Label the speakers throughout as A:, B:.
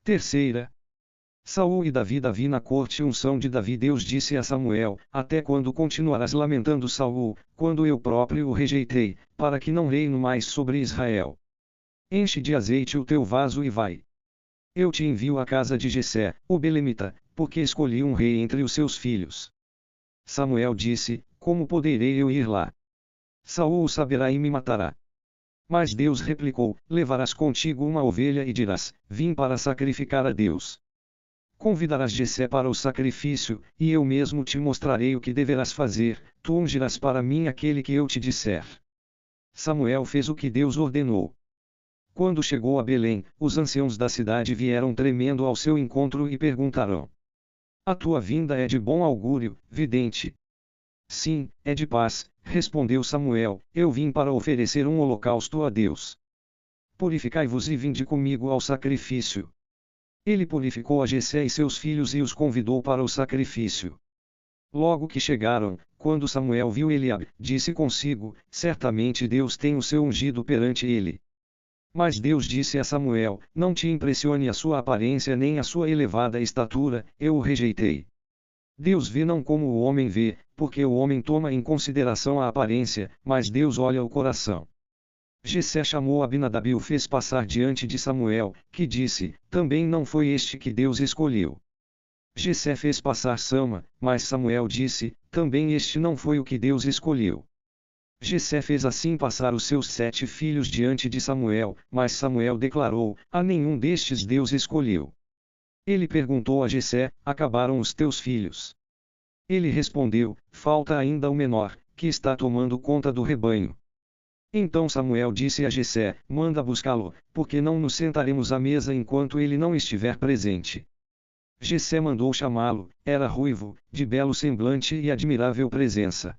A: Terceira. Saul e Davi. Davi na corte. Unção de Davi. Deus disse a Samuel: até quando continuarás lamentando Saul, quando eu próprio o rejeitei, para que não reino mais sobre Israel? Enche de azeite o teu vaso e vai. Eu te envio à casa de Jessé, o belemita, porque escolhi um rei entre os seus filhos. Samuel disse: como poderei eu ir lá? Saul o saberá e me matará. Mas Deus replicou: levarás contigo uma ovelha e dirás: vim para sacrificar a Deus. Convidarás Jessé para o sacrifício, e eu mesmo te mostrarei o que deverás fazer, tu ungirás para mim aquele que eu te disser. Samuel fez o que Deus ordenou. Quando chegou a Belém, os anciãos da cidade vieram tremendo ao seu encontro e perguntaram: a tua vinda é de bom augúrio, vidente? Sim, é de paz, respondeu Samuel, eu vim para oferecer um holocausto a Deus. Purificai-vos e vinde comigo ao sacrifício. Ele purificou a Jessé e seus filhos e os convidou para o sacrifício. Logo que chegaram, quando Samuel viu Eliabe, disse consigo: certamente Deus tem o seu ungido perante ele. Mas Deus disse a Samuel: não te impressione a sua aparência nem a sua elevada estatura, eu o rejeitei. Deus vê não como o homem vê, porque o homem toma em consideração a aparência, mas Deus olha o coração. Jessé chamou Abinadab e o fez passar diante de Samuel, que disse: também não foi este que Deus escolheu. Jessé fez passar Sama, mas Samuel disse: também este não foi o que Deus escolheu. Jessé fez assim passar os seus 7 filhos diante de Samuel, mas Samuel declarou: a nenhum destes Deus escolheu. Ele perguntou a Jessé: acabaram os teus filhos? Ele respondeu: falta ainda o menor, que está tomando conta do rebanho. Então Samuel disse a Jessé: manda buscá-lo, porque não nos sentaremos à mesa enquanto ele não estiver presente. Jessé mandou chamá-lo, era ruivo, de belo semblante e admirável presença.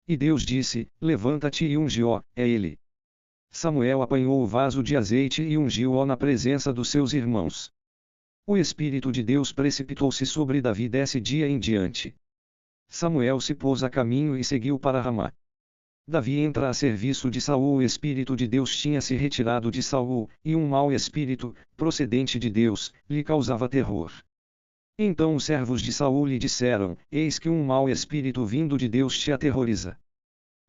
A: E Deus disse: levanta-te e unge-o, é ele. Samuel apanhou o vaso de azeite e ungiu-o na presença dos seus irmãos. O Espírito de Deus precipitou-se sobre Davi desse dia em diante. Samuel se pôs a caminho e seguiu para Ramá. Davi entra a serviço de Saul. O Espírito de Deus tinha se retirado de Saul, e um mau espírito, procedente de Deus, lhe causava terror. Então os servos de Saul lhe disseram: eis que um mau espírito vindo de Deus te aterroriza.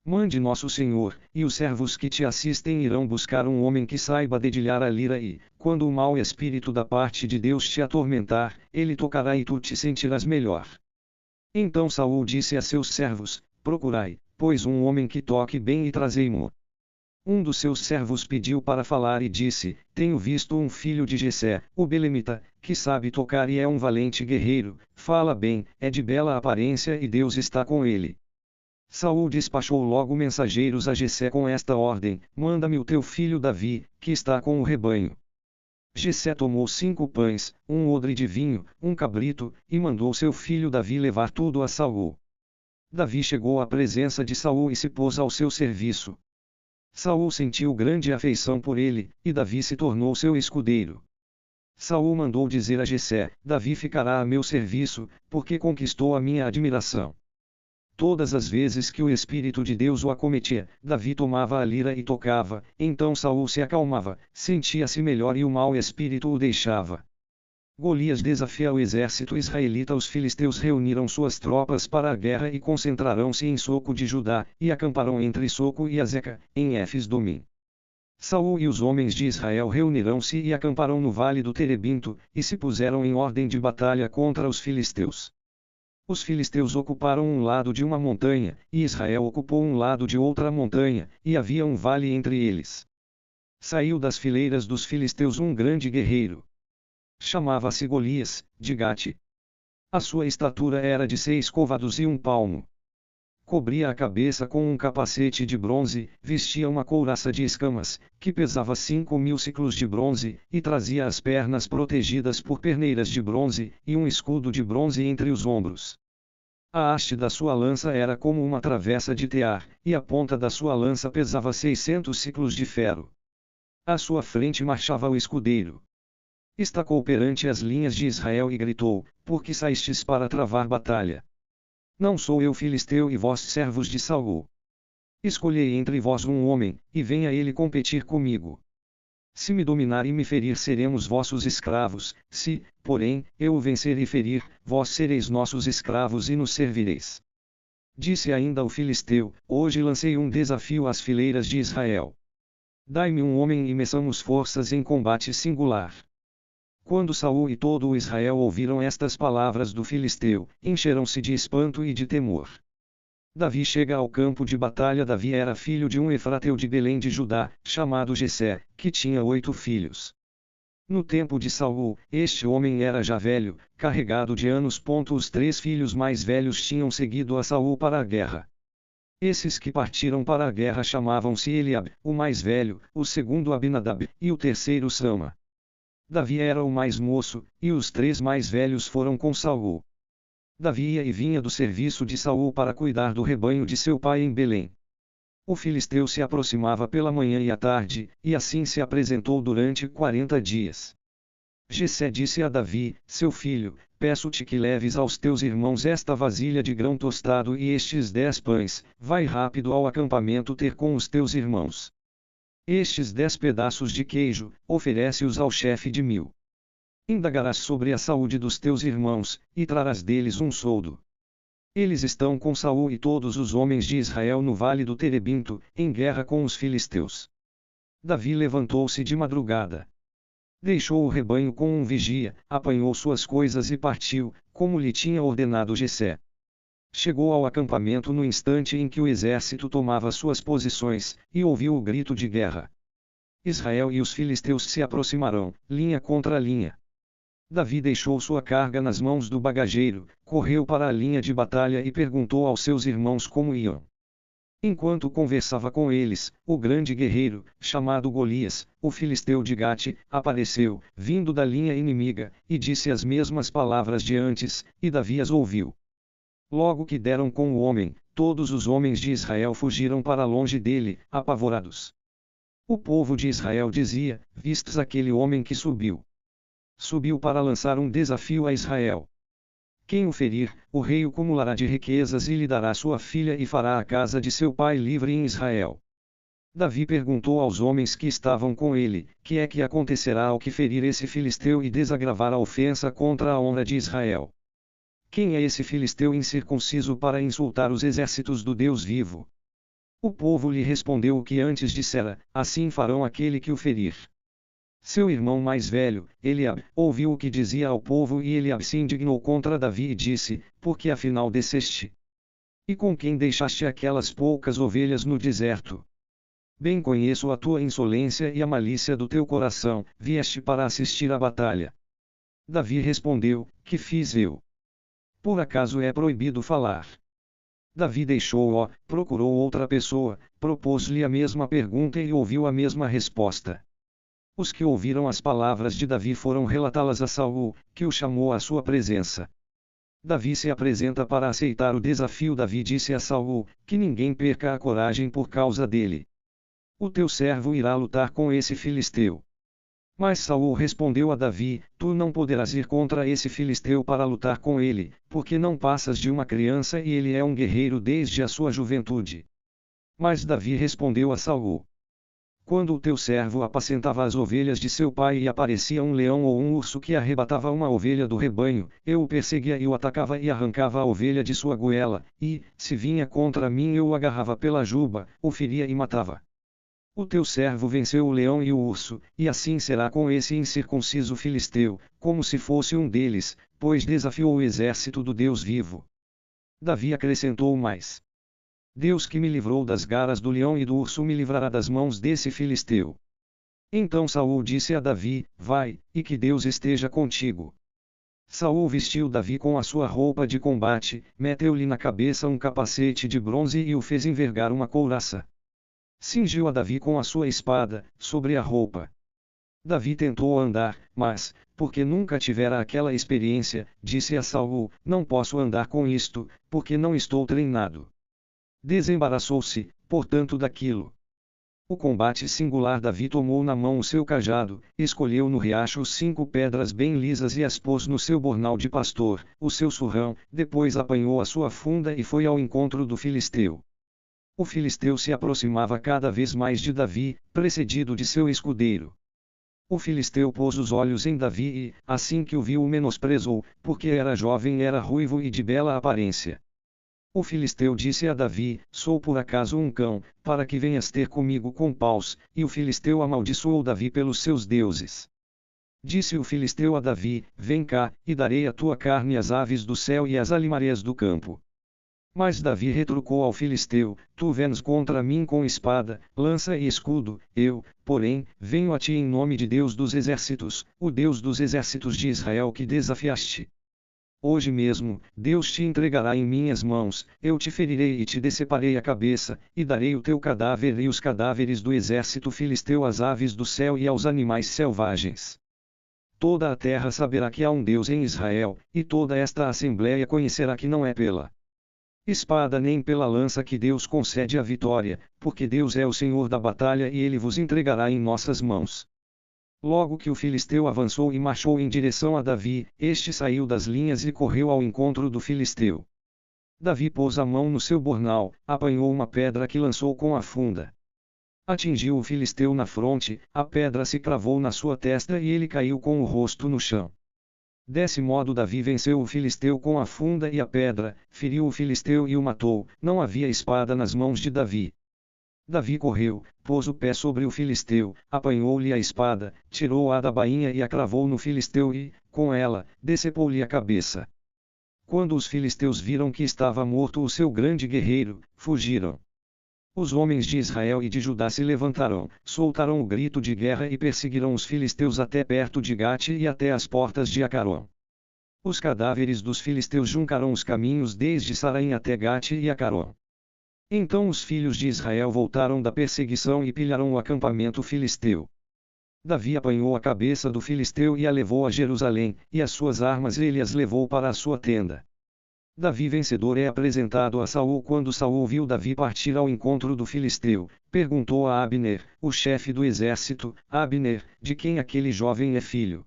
A: Mande nosso Senhor, e os servos que te assistem irão buscar um homem que saiba dedilhar a lira e, quando o mau espírito da parte de Deus te atormentar, ele tocará e tu te sentirás melhor. Então Saul disse a seus servos: procurai, pois um homem que toque bem e trazei-mo. Um dos seus servos pediu para falar e disse: tenho visto um filho de Jessé, o belemita, que sabe tocar e é um valente guerreiro, fala bem, é de bela aparência e Deus está com ele. Saul despachou logo mensageiros a Jessé com esta ordem: manda-me o teu filho Davi, que está com o rebanho. Jessé tomou 5 pães, um odre de vinho, um cabrito, e mandou seu filho Davi levar tudo a Saul. Davi chegou à presença de Saul e se pôs ao seu serviço. Saul sentiu grande afeição por ele, e Davi se tornou seu escudeiro. Saul mandou dizer a Jessé: Davi ficará a meu serviço, porque conquistou a minha admiração. Todas as vezes que o Espírito de Deus o acometia, Davi tomava a lira e tocava, então Saul se acalmava, sentia-se melhor e o mau espírito o deixava. Golias desafia o exército israelita. Os filisteus reuniram suas tropas para a guerra e concentrarão-se em Soco de Judá, e acamparão entre Soco e Azeca, em Éfes-Domim. Saul e os homens de Israel reunirão-se e acamparão no vale do Terebinto, e se puseram em ordem de batalha contra os filisteus. Os filisteus ocuparam um lado de uma montanha, e Israel ocupou um lado de outra montanha, e havia um vale entre eles. Saiu das fileiras dos filisteus um grande guerreiro. Chamava-se Golias, de Gate. A sua estatura era de 6 côvados e 1 palmo. Cobria a cabeça com um capacete de bronze, vestia uma couraça de escamas, que pesava 5.000 siclos de bronze, e trazia as pernas protegidas por perneiras de bronze, e um escudo de bronze entre os ombros. A haste da sua lança era como uma travessa de tear, e a ponta da sua lança pesava 600 siclos de ferro. À sua frente marchava o escudeiro. Estacou perante as linhas de Israel e gritou: por que saístes para travar batalha? Não sou eu filisteu e vós servos de Saul. Escolhei entre vós um homem, e venha ele competir comigo. Se me dominar e me ferir, seremos vossos escravos, se, porém, eu o vencer e ferir, vós sereis nossos escravos e nos servireis. Disse ainda o filisteu: hoje lancei um desafio às fileiras de Israel. Dai-me um homem e meçamos forças em combate singular. Quando Saul e todo o Israel ouviram estas palavras do filisteu, encheram-se de espanto e de temor. Davi chega ao campo de batalha. Davi era filho de um efrateu de Belém de Judá, chamado Jessé, que tinha 8 filhos. No tempo de Saul, este homem era já velho, carregado de anos. Os 3 filhos mais velhos tinham seguido a Saul para a guerra. Esses que partiram para a guerra chamavam-se Eliabe, o mais velho, o segundo Abinadab, e o terceiro Sama. Davi era o mais moço, e os 3 mais velhos foram com Saul. Davi ia e vinha do serviço de Saul para cuidar do rebanho de seu pai em Belém. O filisteu se aproximava pela manhã e à tarde, e assim se apresentou durante 40 dias. Jessé disse a Davi, seu filho: peço-te que leves aos teus irmãos esta vasilha de grão tostado e estes 10 pães, vai rápido ao acampamento ter com os teus irmãos. Estes 10 pedaços de queijo, oferece-os ao chefe de 1000. Indagarás sobre a saúde dos teus irmãos, e trarás deles um soldo. Eles estão com Saul e todos os homens de Israel no vale do Terebinto, em guerra com os filisteus. Davi levantou-se de madrugada. Deixou o rebanho com um vigia, apanhou suas coisas e partiu, como lhe tinha ordenado Jessé. Chegou ao acampamento no instante em que o exército tomava suas posições, e ouviu o grito de guerra. Israel e os filisteus se aproximarão, linha contra linha. Davi deixou sua carga nas mãos do bagageiro, correu para a linha de batalha e perguntou aos seus irmãos como iam. Enquanto conversava com eles, o grande guerreiro, chamado Golias, o filisteu de Gate, apareceu, vindo da linha inimiga, e disse as mesmas palavras de antes, e Davi as ouviu. Logo que deram com o homem, todos os homens de Israel fugiram para longe dele, apavorados. O povo de Israel dizia: vistes aquele homem que subiu? Subiu para lançar um desafio a Israel. Quem o ferir, o rei o acumulará de riquezas e lhe dará sua filha e fará a casa de seu pai livre em Israel. Davi perguntou aos homens que estavam com ele: que é que acontecerá ao que ferir esse filisteu e desagravar a ofensa contra a honra de Israel? Quem é esse filisteu incircunciso para insultar os exércitos do Deus vivo? O povo lhe respondeu o que antes dissera: assim farão aquele que o ferir. Seu irmão mais velho, Eliabe, ouviu o que dizia ao povo e Eliabe se indignou contra Davi e disse: por que afinal desceste? E com quem deixaste aquelas poucas ovelhas no deserto? Bem conheço a tua insolência e a malícia do teu coração, vieste para assistir à batalha. Davi respondeu: que fiz eu? Por acaso é proibido falar? Davi deixou-o, procurou outra pessoa, propôs-lhe a mesma pergunta e ouviu a mesma resposta. Os que ouviram as palavras de Davi foram relatá-las a Saul, que o chamou à sua presença. Davi se apresenta para aceitar o desafio. Davi disse a Saul: que ninguém perca a coragem por causa dele. O teu servo irá lutar com esse filisteu. Mas Saul respondeu a Davi: tu não poderás ir contra esse filisteu para lutar com ele, porque não passas de uma criança e ele é um guerreiro desde a sua juventude. Mas Davi respondeu a Saul: quando o teu servo apacentava as ovelhas de seu pai e aparecia um leão ou um urso que arrebatava uma ovelha do rebanho, eu o perseguia e o atacava e arrancava a ovelha de sua goela, e, se vinha contra mim, eu o agarrava pela juba, o feria e matava. O teu servo venceu o leão e o urso, e assim será com esse incircunciso filisteu, como se fosse um deles, pois desafiou o exército do Deus vivo. Davi acrescentou mais: Deus que me livrou das garras do leão e do urso me livrará das mãos desse filisteu. Então Saul disse a Davi: vai, e que Deus esteja contigo. Saul vestiu Davi com a sua roupa de combate, meteu-lhe na cabeça um capacete de bronze e o fez envergar uma couraça. Cingiu a Davi com a sua espada, sobre a roupa. Davi tentou andar, mas, porque nunca tivera aquela experiência, disse a Saul: não posso andar com isto, porque não estou treinado. Desembaraçou-se, portanto, daquilo. O combate singular. Davi tomou na mão o seu cajado, escolheu no riacho 5 pedras bem lisas e as pôs no seu bornal de pastor, o seu surrão, depois apanhou a sua funda e foi ao encontro do filisteu. O filisteu se aproximava cada vez mais de Davi, precedido de seu escudeiro. O filisteu pôs os olhos em Davi e, assim que o viu, o menosprezou, porque era jovem, era ruivo e de bela aparência. O filisteu disse a Davi: Sou por acaso um cão, para que venhas ter comigo com paus? E o filisteu amaldiçoou Davi pelos seus deuses. Disse o filisteu a Davi: Vem cá, e darei a tua carne às aves do céu e às alimárias do campo. Mas Davi retrucou ao filisteu: Tu vens contra mim com espada, lança e escudo, eu, porém, venho a ti em nome de Deus dos exércitos, o Deus dos exércitos de Israel que desafiaste. Hoje mesmo, Deus te entregará em minhas mãos, eu te ferirei e te deceparei a cabeça, e darei o teu cadáver e os cadáveres do exército filisteu às aves do céu e aos animais selvagens. Toda a terra saberá que há um Deus em Israel, e toda esta assembléia conhecerá que não é pela espada nem pela lança que Deus concede a vitória, porque Deus é o Senhor da batalha e ele vos entregará em nossas mãos. Logo que o filisteu avançou e marchou em direção a Davi, este saiu das linhas e correu ao encontro do filisteu. Davi pôs a mão no seu bornal, apanhou uma pedra que lançou com a funda. Atingiu o filisteu na fronte, a pedra se cravou na sua testa e ele caiu com o rosto no chão. Desse modo Davi venceu o filisteu com a funda e a pedra, feriu o filisteu e o matou, não havia espada nas mãos de Davi. Davi correu, pôs o pé sobre o filisteu, apanhou-lhe a espada, tirou-a da bainha e a cravou no filisteu e, com ela, decepou-lhe a cabeça. Quando os filisteus viram que estava morto o seu grande guerreiro, fugiram. Os homens de Israel e de Judá se levantaram, soltaram o grito de guerra e perseguiram os filisteus até perto de Gate e até as portas de Acaron. Os cadáveres dos filisteus juncaram os caminhos desde Saraim até Gate e Acaron. Então os filhos de Israel voltaram da perseguição e pilharam o acampamento filisteu. Davi apanhou a cabeça do filisteu e a levou a Jerusalém, e as suas armas ele as levou para a sua tenda. Davi vencedor é apresentado a Saul. Quando Saul viu Davi partir ao encontro do filisteu, perguntou a Abner, o chefe do exército: Abner, de quem aquele jovem é filho?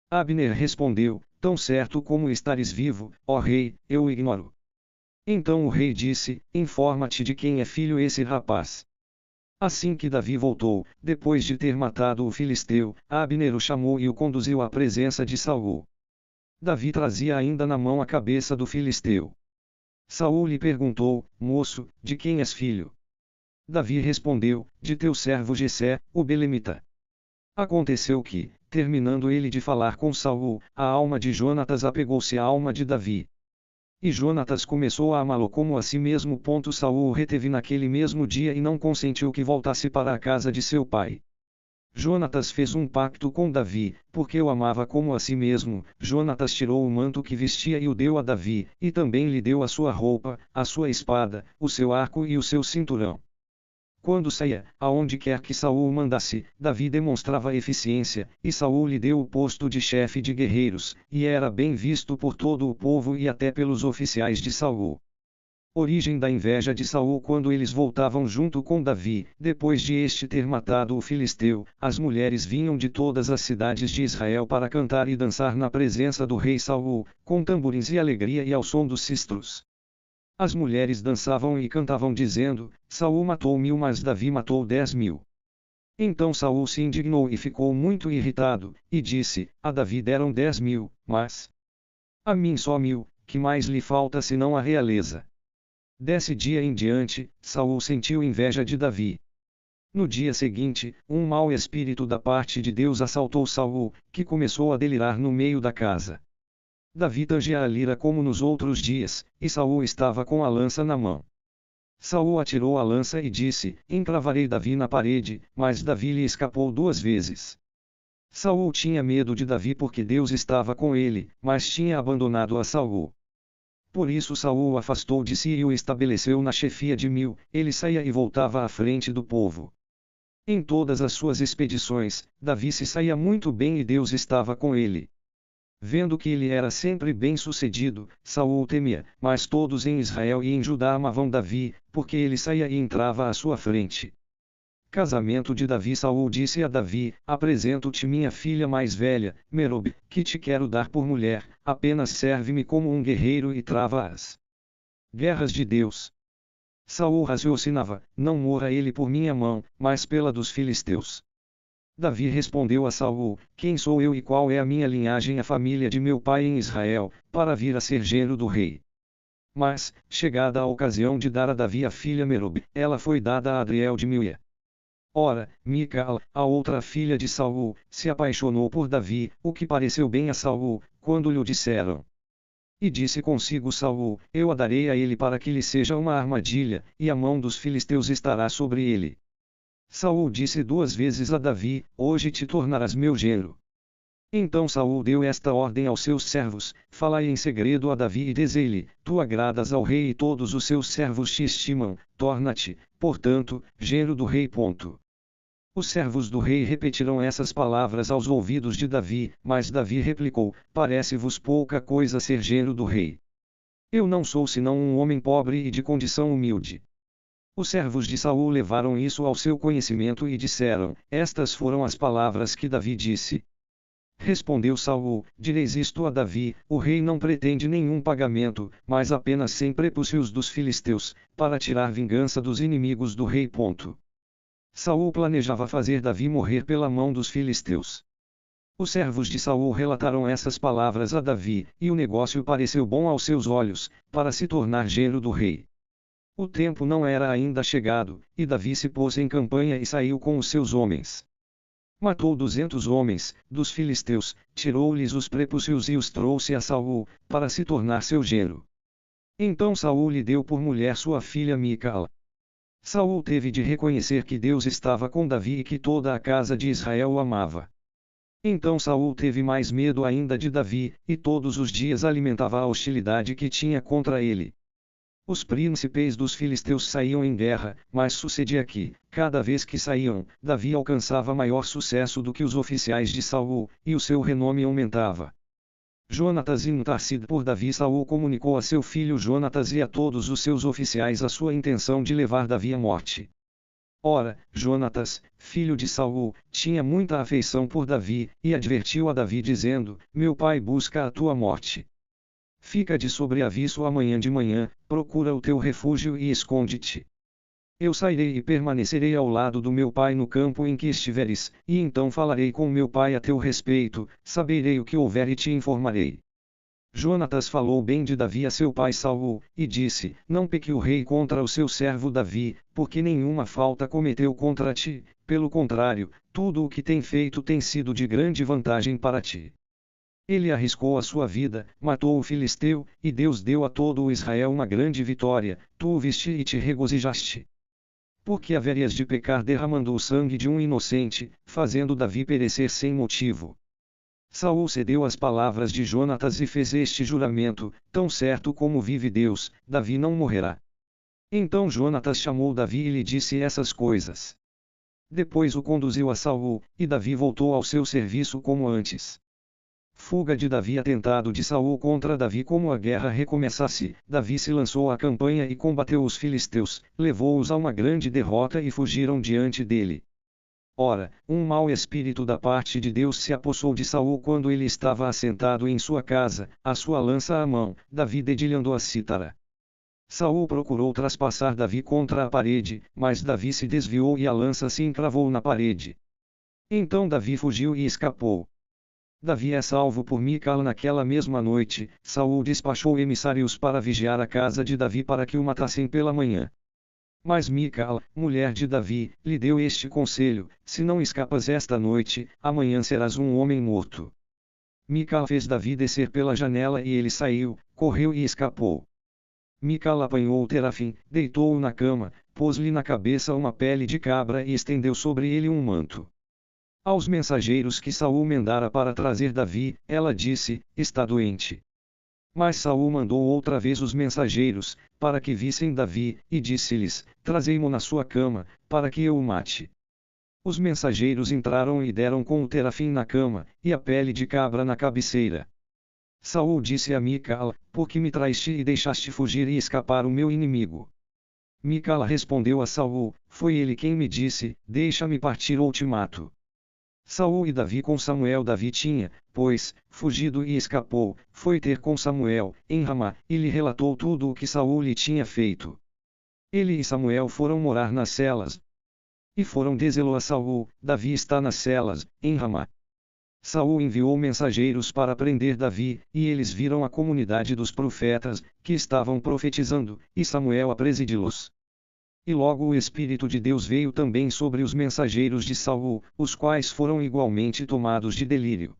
A: Abner respondeu: Tão certo como estares vivo, ó rei, eu o ignoro. Então o rei disse: Informa-te de quem é filho esse rapaz. Assim que Davi voltou, depois de ter matado o filisteu, Abner o chamou e o conduziu à presença de Saul. Davi trazia ainda na mão a cabeça do filisteu. Saul lhe perguntou: Moço, de quem és filho? Davi respondeu: De teu servo Jessé, o belemita. Aconteceu que, terminando ele de falar com Saul, a alma de Jonatas apegou-se à alma de Davi. E Jonatas começou a amá-lo como a si mesmo. Saul o reteve naquele mesmo dia e não consentiu que voltasse para a casa de seu pai. Jonatas fez um pacto com Davi, porque o amava como a si mesmo. Jonatas tirou o manto que vestia e o deu a Davi, e também lhe deu a sua roupa, a sua espada, o seu arco e o seu cinturão. Quando saía, aonde quer que Saul o mandasse, Davi demonstrava eficiência, e Saul lhe deu o posto de chefe de guerreiros, e era bem visto por todo o povo e até pelos oficiais de Saul. Origem da inveja de Saul. Quando eles voltavam junto com Davi, depois de este ter matado o filisteu, as mulheres vinham de todas as cidades de Israel para cantar e dançar na presença do rei Saul, com tamborins e alegria e ao som dos sistros. As mulheres dançavam e cantavam dizendo: Saul matou 1000, mas Davi matou 10.000. Então Saul se indignou e ficou muito irritado, e disse: A Davi deram 10.000, mas a mim só 1.000, que mais lhe falta senão a realeza? Desse dia em diante, Saul sentiu inveja de Davi. No dia seguinte, um mau espírito da parte de Deus assaltou Saul, que começou a delirar no meio da casa. Davi tangia a lira como nos outros dias, e Saul estava com a lança na mão. Saul atirou a lança e disse: Encravarei Davi na parede, mas Davi lhe escapou 2 vezes. Saul tinha medo de Davi porque Deus estava com ele, mas tinha abandonado a Saul. Por isso Saul o afastou de si e o estabeleceu na chefia de 1000, ele saía e voltava à frente do povo. Em todas as suas expedições, Davi se saía muito bem e Deus estava com ele. Vendo que ele era sempre bem-sucedido, Saul o temia, mas todos em Israel e em Judá amavam Davi, porque ele saía e entrava à sua frente. Casamento de Davi. Saul disse a Davi: Apresento-te minha filha mais velha, Merob, que te quero dar por mulher, apenas serve-me como um guerreiro e trava as guerras de Deus. Saul raciocinava: Não morra ele por minha mão, mas pela dos filisteus. Davi respondeu a Saul: Quem sou eu e qual é a minha linhagem, a família de meu pai em Israel, para vir a ser genro do rei? Mas, chegada a ocasião de dar a Davi a filha Merob, ela foi dada a Adriel de Milha. Ora, Mical, a outra filha de Saul, se apaixonou por Davi, o que pareceu bem a Saul, quando lhe disseram. E disse consigo Saul: Eu a darei a ele para que lhe seja uma armadilha, e a mão dos filisteus estará sobre ele. Saul disse 2 vezes a Davi: Hoje te tornarás meu genro. Então Saul deu esta ordem aos seus servos: Falai em segredo a Davi e dizei-lhe: Tu agradas ao rei e todos os seus servos te estimam, torna-te, portanto, genro do rei. Os servos do rei repetiram essas palavras aos ouvidos de Davi, mas Davi replicou: Parece-vos pouca coisa ser genro do rei. Eu não sou senão um homem pobre e de condição humilde. Os servos de Saul levaram isso ao seu conhecimento e disseram: Estas foram as palavras que Davi disse. Respondeu Saul: Direis isto a Davi: O rei não pretende nenhum pagamento, mas apenas 100 prepúcios dos filisteus, para tirar vingança dos inimigos do rei. Saul planejava fazer Davi morrer pela mão dos filisteus. Os servos de Saul relataram essas palavras a Davi, e o negócio pareceu bom aos seus olhos, para se tornar genro do rei. O tempo não era ainda chegado, e Davi se pôs em campanha e saiu com os seus homens. Matou 200 homens, dos filisteus, tirou-lhes os prepúcios e os trouxe a Saul, para se tornar seu genro. Então Saul lhe deu por mulher sua filha Mical. Saul teve de reconhecer que Deus estava com Davi e que toda a casa de Israel o amava. Então Saul teve mais medo ainda de Davi, e todos os dias alimentava a hostilidade que tinha contra ele. Os príncipes dos filisteus saíam em guerra, mas sucedia que, cada vez que saíam, Davi alcançava maior sucesso do que os oficiais de Saul, e o seu renome aumentava. Jonatas intercedido por Davi. Saul comunicou a seu filho Jonatas e a todos os seus oficiais a sua intenção de levar Davi à morte. Ora, Jonatas, filho de Saul, tinha muita afeição por Davi, e advertiu a Davi dizendo: Meu pai busca a tua morte. Fica de sobreaviso amanhã de manhã, procura o teu refúgio e esconde-te. Eu sairei e permanecerei ao lado do meu pai no campo em que estiveres, e então falarei com meu pai a teu respeito, saberei o que houver e te informarei. Jonatas falou bem de Davi a seu pai Saul, e disse: Não peque o rei contra o seu servo Davi, porque nenhuma falta cometeu contra ti, pelo contrário, tudo o que tem feito tem sido de grande vantagem para ti. Ele arriscou a sua vida, matou o filisteu, e Deus deu a todo o Israel uma grande vitória, tu o viste e te regozijaste. Por que haverias de pecar derramando o sangue de um inocente, fazendo Davi perecer sem motivo? Saul cedeu às palavras de Jonatas e fez este juramento: Tão certo como vive Deus, Davi não morrerá. Então Jonatas chamou Davi e lhe disse essas coisas. Depois o conduziu a Saul, e Davi voltou ao seu serviço como antes. Fuga de Davi. Atentado de Saul contra Davi. Como a guerra recomeçasse, Davi se lançou à campanha e combateu os filisteus, levou-os a uma grande derrota e fugiram diante dele. Ora, um mau espírito da parte de Deus se apossou de Saul quando ele estava assentado em sua casa, a sua lança à mão, Davi dedilhando a cítara. Saul procurou traspassar Davi contra a parede, mas Davi se desviou e a lança se encravou na parede. Então Davi fugiu e escapou. Davi é salvo por Mical. Naquela mesma noite, Saul despachou emissários para vigiar a casa de Davi para que o matassem pela manhã. Mas Mical, mulher de Davi, lhe deu este conselho: Se não escapas esta noite, amanhã serás um homem morto. Mical fez Davi descer pela janela e ele saiu, correu e escapou. Mical apanhou o terafim, deitou-o na cama, pôs-lhe na cabeça uma pele de cabra e estendeu sobre ele um manto. Aos mensageiros que Saul mandara para trazer Davi, ela disse: Está doente. Mas Saul mandou outra vez os mensageiros, para que vissem Davi, e disse-lhes: Trazei-mo na sua cama, para que eu o mate. Os mensageiros entraram e deram com o terafim na cama, e a pele de cabra na cabeceira. Saul disse a Mical: Por que me traíste e deixaste fugir e escapar o meu inimigo? Mical respondeu a Saul: Foi ele quem me disse: Deixa-me partir ou te mato. Saul e Davi com Samuel. Davi tinha, pois, fugido e escapou, foi ter com Samuel, em Ramá, e lhe relatou tudo o que Saul lhe tinha feito. Ele e Samuel foram morar nas celas. E foram dizê-lo a Saul: Davi está nas celas, em Ramá. Saul enviou mensageiros para prender Davi, e eles viram a comunidade dos profetas, que estavam profetizando, e Samuel a presidi-los. E logo o Espírito de Deus veio também sobre os mensageiros de Saul, os quais foram igualmente tomados de delírio.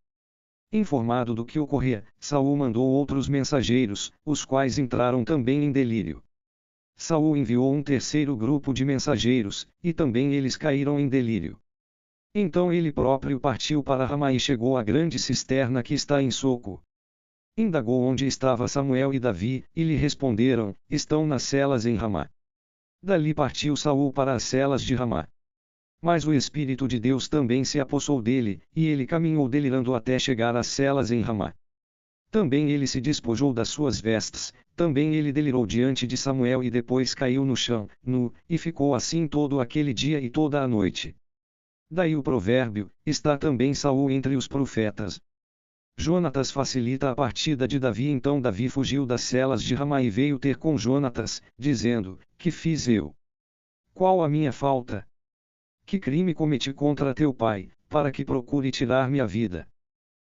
A: Informado do que ocorria, Saul mandou outros mensageiros, os quais entraram também em delírio. Saul enviou um terceiro grupo de mensageiros, e também eles caíram em delírio. Então ele próprio partiu para Ramá e chegou à grande cisterna que está em Soco. Indagou onde estava Samuel e Davi, e lhe responderam: estão nas celas em Ramá. Dali partiu Saul para as celas de Ramá. Mas o Espírito de Deus também se apossou dele, e ele caminhou delirando até chegar às celas em Ramá. Também ele se despojou das suas vestes, também ele delirou diante de Samuel e depois caiu no chão, nu, e ficou assim todo aquele dia e toda a noite. Daí o provérbio: está também Saul entre os profetas. Jonatas facilita a partida de Davi. Então Davi fugiu das celas de Ramá e veio ter com Jonatas, dizendo: que fiz eu? Qual a minha falta? Que crime cometi contra teu pai, para que procure tirar-me a vida?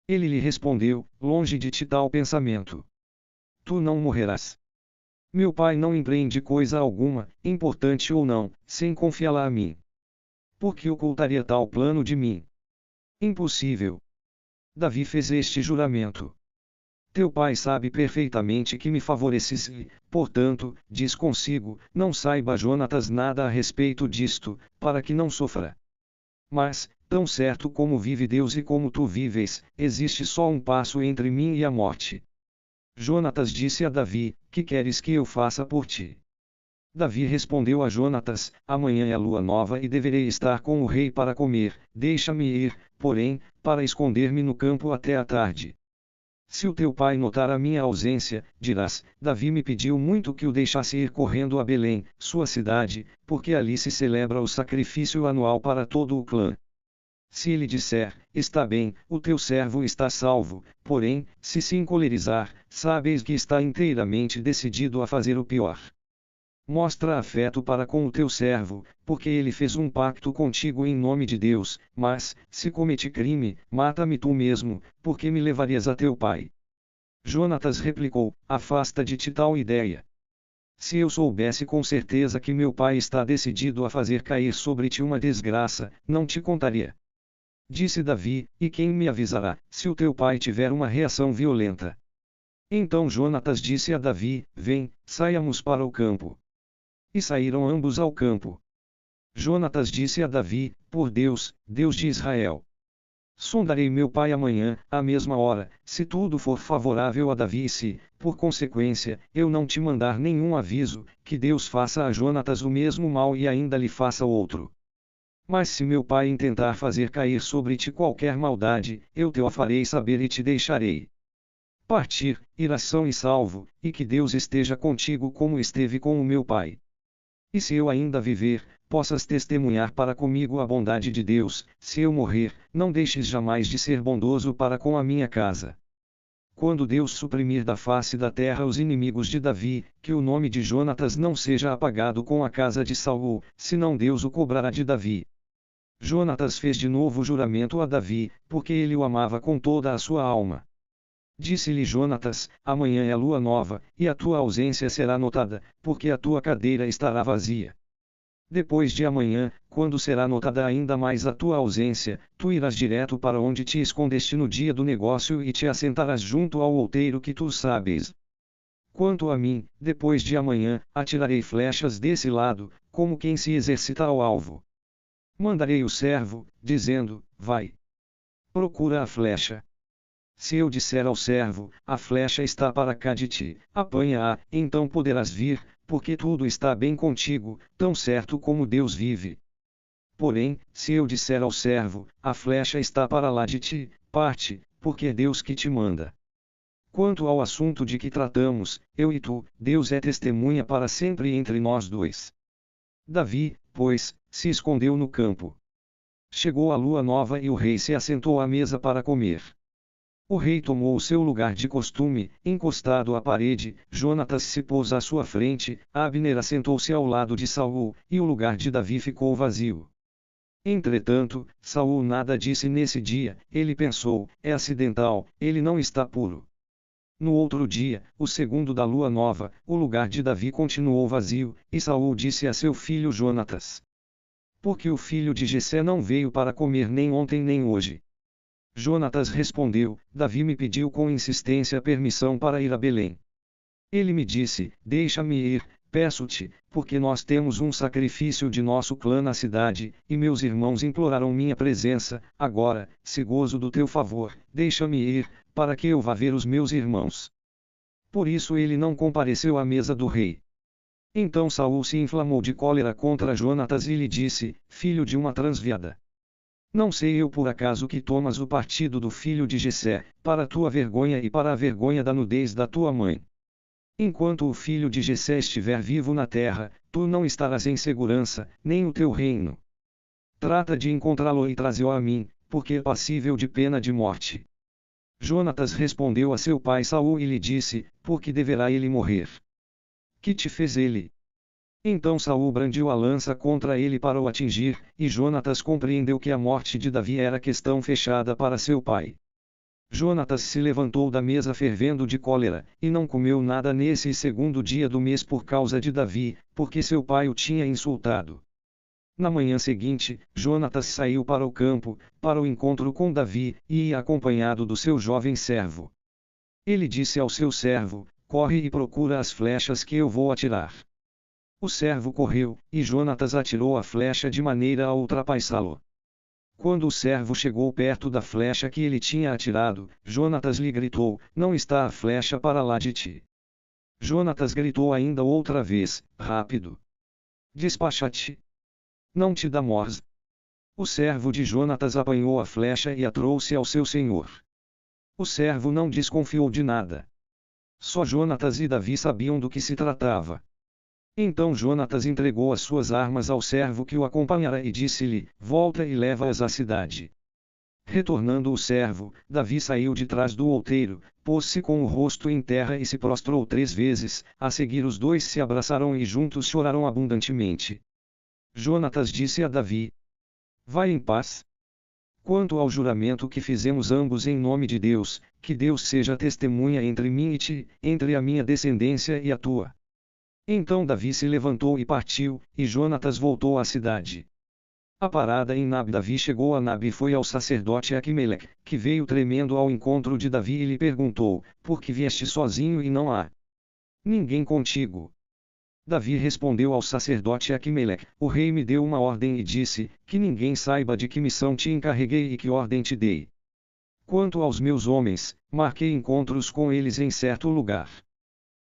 A: Ele lhe respondeu: longe de ti tal pensamento. Tu não morrerás. Meu pai não empreende coisa alguma, importante ou não, sem confiá-la a mim. Por que ocultaria tal plano de mim? Impossível. Davi fez este juramento. Teu pai sabe perfeitamente que me favoreces e, portanto, diz consigo: não saiba Jonatas nada a respeito disto, para que não sofra. Mas, tão certo como vive Deus e como tu vives, existe só um passo entre mim e a morte. Jonatas disse a Davi: que queres que eu faça por ti? Davi respondeu a Jonatas: amanhã é a lua nova e deverei estar com o rei para comer, deixa-me ir, porém, para esconder-me no campo até a tarde. Se o teu pai notar a minha ausência, dirás: Davi me pediu muito que o deixasse ir correndo a Belém, sua cidade, porque ali se celebra o sacrifício anual para todo o clã. Se ele disser: está bem, o teu servo está salvo, porém, se encolerizar, sabes que está inteiramente decidido a fazer o pior. Mostra afeto para com o teu servo, porque ele fez um pacto contigo em nome de Deus, mas, se cometi crime, mata-me tu mesmo, porque me levarias a teu pai. Jonatas replicou: afasta de ti tal ideia. Se eu soubesse com certeza que meu pai está decidido a fazer cair sobre ti uma desgraça, não te contaria. Disse Davi: e quem me avisará, se o teu pai tiver uma reação violenta? Então Jonatas disse a Davi: vem, saiamos para o campo. E saíram ambos ao campo. Jonatas disse a Davi: por Deus, Deus de Israel, sondarei meu pai amanhã, à mesma hora, se tudo for favorável a Davi e se, por consequência, eu não te mandar nenhum aviso, que Deus faça a Jonatas o mesmo mal e ainda lhe faça outro. Mas se meu pai intentar fazer cair sobre ti qualquer maldade, eu te o farei saber e te deixarei partir, irás são e salvo, e que Deus esteja contigo como esteve com o meu pai. E se eu ainda viver, possas testemunhar para comigo a bondade de Deus. Se eu morrer, não deixes jamais de ser bondoso para com a minha casa. Quando Deus suprimir da face da terra os inimigos de Davi, que o nome de Jonatas não seja apagado com a casa de Saul, senão Deus o cobrará de Davi. Jonatas fez de novo juramento a Davi, porque ele o amava com toda a sua alma. Disse-lhe Jonatas: amanhã é a lua nova, e a tua ausência será notada, porque a tua cadeira estará vazia. Depois de amanhã, quando será notada ainda mais a tua ausência, tu irás direto para onde te escondeste no dia do negócio e te assentarás junto ao outeiro que tu sabes. Quanto a mim, depois de amanhã, atirarei flechas desse lado, como quem se exercita ao alvo. Mandarei o servo, dizendo: vai, procura a flecha. Se eu disser ao servo: a flecha está para cá de ti, apanha-a, então poderás vir, porque tudo está bem contigo, tão certo como Deus vive. Porém, se eu disser ao servo: a flecha está para lá de ti, parte, porque é Deus que te manda. Quanto ao assunto de que tratamos, eu e tu, Deus é testemunha para sempre entre nós dois. Davi, pois, se escondeu no campo. Chegou a lua nova e o rei se assentou à mesa para comer. O rei tomou o seu lugar de costume, encostado à parede. Jonatas se pôs à sua frente, Abner assentou-se ao lado de Saul, e o lugar de Davi ficou vazio. Entretanto, Saul nada disse nesse dia. Ele pensou: é acidental, ele não está puro. No outro dia, o segundo da lua nova, o lugar de Davi continuou vazio, e Saul disse a seu filho Jonatas: por que o filho de Jessé não veio para comer nem ontem nem hoje? Jonatas respondeu: Davi me pediu com insistência permissão para ir a Belém. Ele me disse: deixa-me ir, peço-te, porque nós temos um sacrifício de nosso clã na cidade, e meus irmãos imploraram minha presença. Agora, se gozo do teu favor, deixa-me ir, para que eu vá ver os meus irmãos. Por isso ele não compareceu à mesa do rei. Então Saul se inflamou de cólera contra Jonatas e lhe disse: filho de uma transviada, não sei eu por acaso que tomas o partido do filho de Jessé, para a tua vergonha e para a vergonha da nudez da tua mãe. Enquanto o filho de Jessé estiver vivo na terra, tu não estarás em segurança, nem o teu reino. Trata de encontrá-lo e traze-o a mim, porque é passível de pena de morte. Jonatas respondeu a seu pai Saul e lhe disse: por que deverá ele morrer? Que te fez ele? Então Saul brandiu a lança contra ele para o atingir, e Jonatas compreendeu que a morte de Davi era questão fechada para seu pai. Jonatas se levantou da mesa fervendo de cólera, e não comeu nada nesse segundo dia do mês por causa de Davi, porque seu pai o tinha insultado. Na manhã seguinte, Jonatas saiu para o campo, para o encontro com Davi, e ia acompanhado do seu jovem servo. Ele disse ao seu servo: corre e procura as flechas que eu vou atirar. O servo correu, e Jonatas atirou a flecha de maneira a ultrapassá-lo. Quando o servo chegou perto da flecha que ele tinha atirado, Jonatas lhe gritou: não está a flecha para lá de ti. Jonatas gritou ainda outra vez: rápido! Despacha-te! Não te dá mors. O servo de Jonatas apanhou a flecha e a trouxe ao seu senhor. O servo não desconfiou de nada. Só Jonatas e Davi sabiam do que se tratava. Então Jonatas entregou as suas armas ao servo que o acompanhara e disse-lhe: volta e leva-as à cidade. Retornando o servo, Davi saiu de trás do outeiro, pôs-se com o rosto em terra e se prostrou 3 vezes. A seguir os dois se abraçaram e juntos choraram abundantemente. Jonatas disse a Davi: vai em paz. Quanto ao juramento que fizemos ambos em nome de Deus, que Deus seja testemunha entre mim e ti, entre a minha descendência e a tua. Então Davi se levantou e partiu, e Jonatas voltou à cidade. A parada em Nab. Davi chegou a Nab e foi ao sacerdote Aquimeleque, que veio tremendo ao encontro de Davi e lhe perguntou: por que vieste sozinho e não há ninguém contigo? Davi respondeu ao sacerdote Aquimeleque: o rei me deu uma ordem e disse: que ninguém saiba de que missão te encarreguei e que ordem te dei. Quanto aos meus homens, marquei encontros com eles em certo lugar.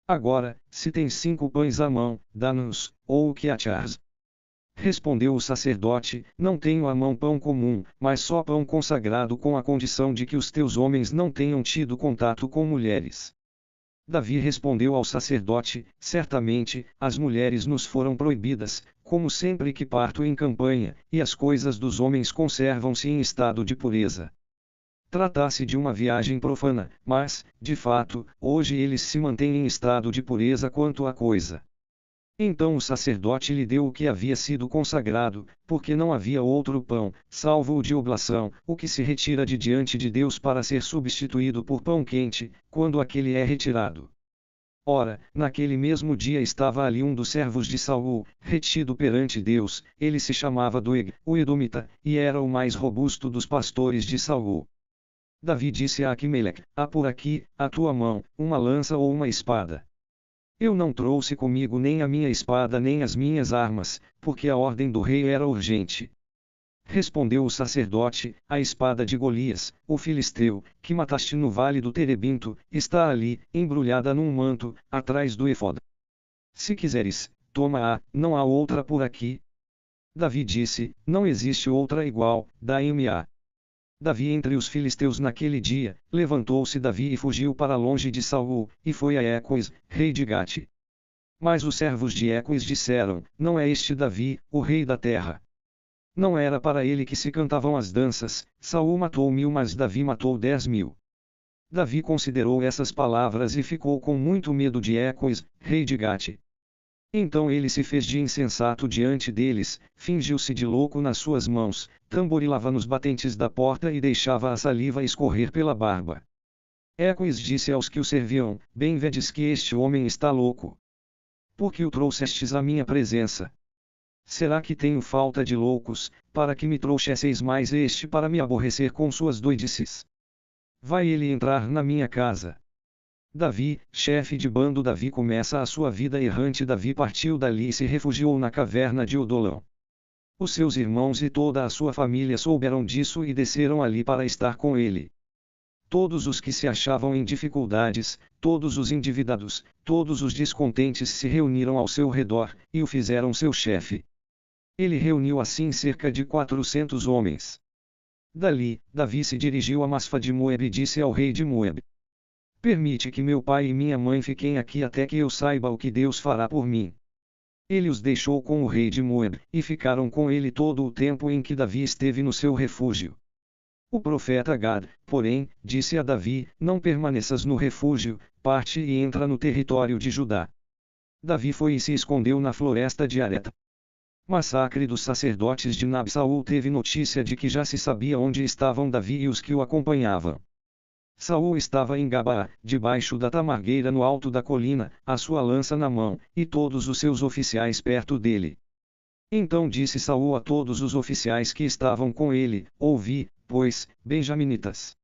A: Agora, se tens 5 pães à mão, dá-nos, ou o que achares. Respondeu o sacerdote: não tenho à mão pão comum, mas só pão consagrado, com a condição de que os teus homens não tenham tido contato com mulheres. Davi respondeu ao sacerdote: certamente, as mulheres nos foram proibidas, como sempre que parto em campanha, e as coisas dos homens conservam-se em estado de pureza. Tratasse de uma viagem profana, mas, de fato, hoje eles se mantêm em estado de pureza quanto à coisa. Então o sacerdote lhe deu o que havia sido consagrado, porque não havia outro pão, salvo o de oblação, o que se retira de diante de Deus para ser substituído por pão quente, quando aquele é retirado. Ora, naquele mesmo dia estava ali um dos servos de Saul, retido perante Deus. Ele se chamava Doeg, o Edomita, e era o mais robusto dos pastores de Saul. Davi disse a Aquimeleque: há por aqui, à tua mão, uma lança ou uma espada. Eu não trouxe comigo nem a minha espada nem as minhas armas, porque a ordem do rei era urgente. Respondeu o sacerdote: a espada de Golias, o filisteu, que mataste no vale do Terebinto, está ali, embrulhada num manto, atrás do éfode. Se quiseres, toma-a, não há outra por aqui. Davi disse: não existe outra igual, dá-me-a. Davi entre os filisteus naquele dia, levantou-se Davi e fugiu para longe de Saul, e foi a Ecois, rei de Gate. Mas os servos de Ecois disseram: não é este Davi, o rei da terra. Não era para ele que se cantavam as danças. Saul matou 1000, mas Davi matou 10.000. Davi considerou essas palavras e ficou com muito medo de Ecois, rei de Gate. Então ele se fez de insensato diante deles, fingiu-se de louco nas suas mãos, tamborilava nos batentes da porta e deixava a saliva escorrer pela barba. Ecoes disse aos que o serviam: Bem vedes que este homem está louco. Por que o trouxestes à minha presença? Será que tenho falta de loucos, para que me trouxesseis mais este para me aborrecer com suas doidices? Vai ele entrar na minha casa. Davi, chefe de bando. Davi começa a sua vida errante. Davi partiu dali e se refugiou na caverna de Odolão. Os seus irmãos e toda a sua família souberam disso e desceram ali para estar com ele. Todos os que se achavam em dificuldades, todos os endividados, todos os descontentes se reuniram ao seu redor, e o fizeram seu chefe. Ele reuniu assim cerca de 400 homens. Dali, Davi se dirigiu a Masfa de Moabe e disse ao rei de Moabe: Permite que meu pai e minha mãe fiquem aqui até que eu saiba o que Deus fará por mim. Ele os deixou com o rei de Moabe, e ficaram com ele todo o tempo em que Davi esteve no seu refúgio. O profeta Gad, porém, disse a Davi: Não permaneças no refúgio, parte e entra no território de Judá. Davi foi e se escondeu na floresta de Areta. Massacre dos sacerdotes de Nab. Saul teve notícia de que já se sabia onde estavam Davi e os que o acompanhavam. Saul estava em Gabaa, debaixo da tamargueira no alto da colina, a sua lança na mão, e todos os seus oficiais perto dele. Então disse Saul a todos os oficiais que estavam com ele: Ouvi, pois, benjaminitas.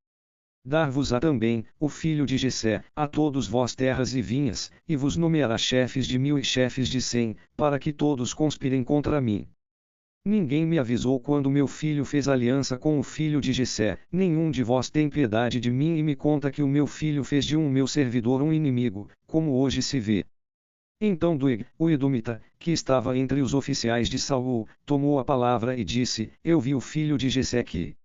A: Dar-vos-á também, o filho de Jessé, a todos vós terras e vinhas, e vos nomeará chefes de 1000 e chefes de 100, para que todos conspirem contra mim. Ninguém me avisou quando meu filho fez aliança com o filho de Jessé, nenhum de vós tem piedade de mim e me conta que o meu filho fez de meu servidor um inimigo, como hoje se vê. Então Doeg, o Edomita, que estava entre os oficiais de Saul, tomou a palavra e disse: Eu vi o filho de Jessé que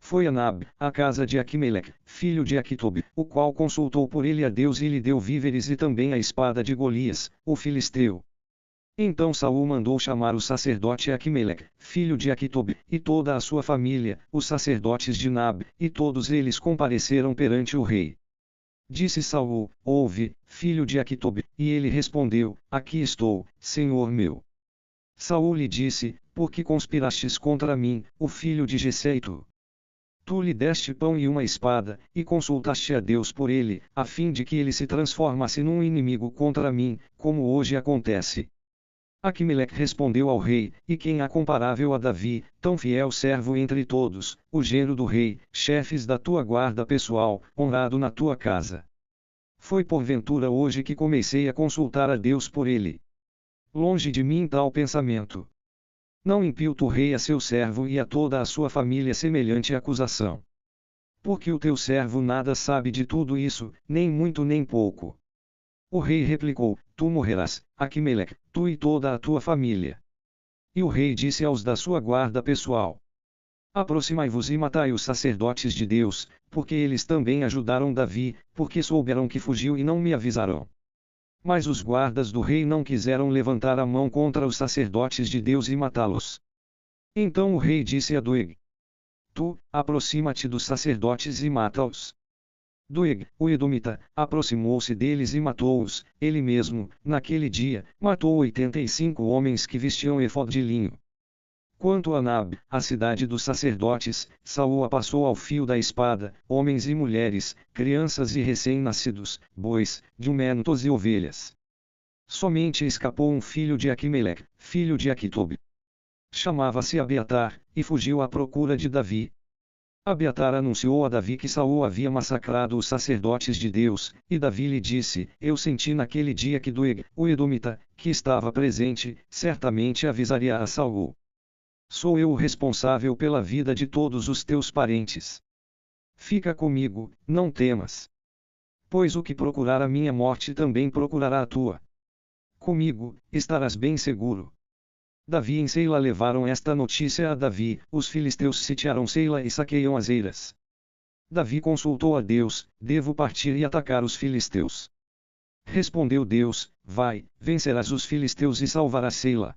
A: foi a Nab, a casa de Aquimeleque, filho de Aquitobe, o qual consultou por ele a Deus e lhe deu víveres e também a espada de Golias, o filisteu. Então Saul mandou chamar o sacerdote Aquimeleque, filho de Aquitobe, e toda a sua família, os sacerdotes de Nab, e todos eles compareceram perante o rei. Disse Saul: Ouve, filho de Aquitobe, e ele respondeu: Aqui estou, senhor meu. Saul lhe disse: Por que conspirastes contra mim, o filho de Jessé, e tu? Tu lhe deste pão e uma espada, e consultaste a Deus por ele, a fim de que ele se transformasse num inimigo contra mim, como hoje acontece. Aquimeleque respondeu ao rei: E quem há comparável a Davi, tão fiel servo entre todos, o genro do rei, chefes da tua guarda pessoal, honrado na tua casa? Foi porventura hoje que comecei a consultar a Deus por ele. Longe de mim tal pensamento. Não imputo o rei a seu servo e a toda a sua família semelhante acusação. Porque o teu servo nada sabe de tudo isso, nem muito nem pouco. O rei replicou: Tu morrerás, Aquimeleque, tu e toda a tua família. E o rei disse aos da sua guarda pessoal: Aproximai-vos e matai os sacerdotes de Deus, porque eles também ajudaram Davi, porque souberam que fugiu e não me avisaram. Mas os guardas do rei não quiseram levantar a mão contra os sacerdotes de Deus e matá-los. Então o rei disse a Doeg: Tu, aproxima-te dos sacerdotes e mata-os. Doeg, o Edomita, aproximou-se deles e matou-os. Ele mesmo, naquele dia, matou 85 homens que vestiam efode de linho. Quanto a Nab, a cidade dos sacerdotes, Saul a passou ao fio da espada, homens e mulheres, crianças e recém-nascidos, bois, jumentos e ovelhas. Somente escapou um filho de Aquimeleque, filho de Aquitobe. Chamava-se Abiatar, e fugiu à procura de Davi. Abiatar anunciou a Davi que Saul havia massacrado os sacerdotes de Deus, e Davi lhe disse: Eu senti naquele dia que Doeg, o Edomita, que estava presente, certamente avisaria a Saul. Sou eu o responsável pela vida de todos os teus parentes. Fica comigo, não temas. Pois o que procurar a minha morte também procurará a tua. Comigo, estarás bem seguro. Davi e Seila levaram esta notícia a Davi: Os filisteus sitiaram Seila e saqueiam as eiras. Davi consultou a Deus: Devo partir e atacar os filisteus? Respondeu Deus: Vai, vencerás os filisteus e salvarás Seila.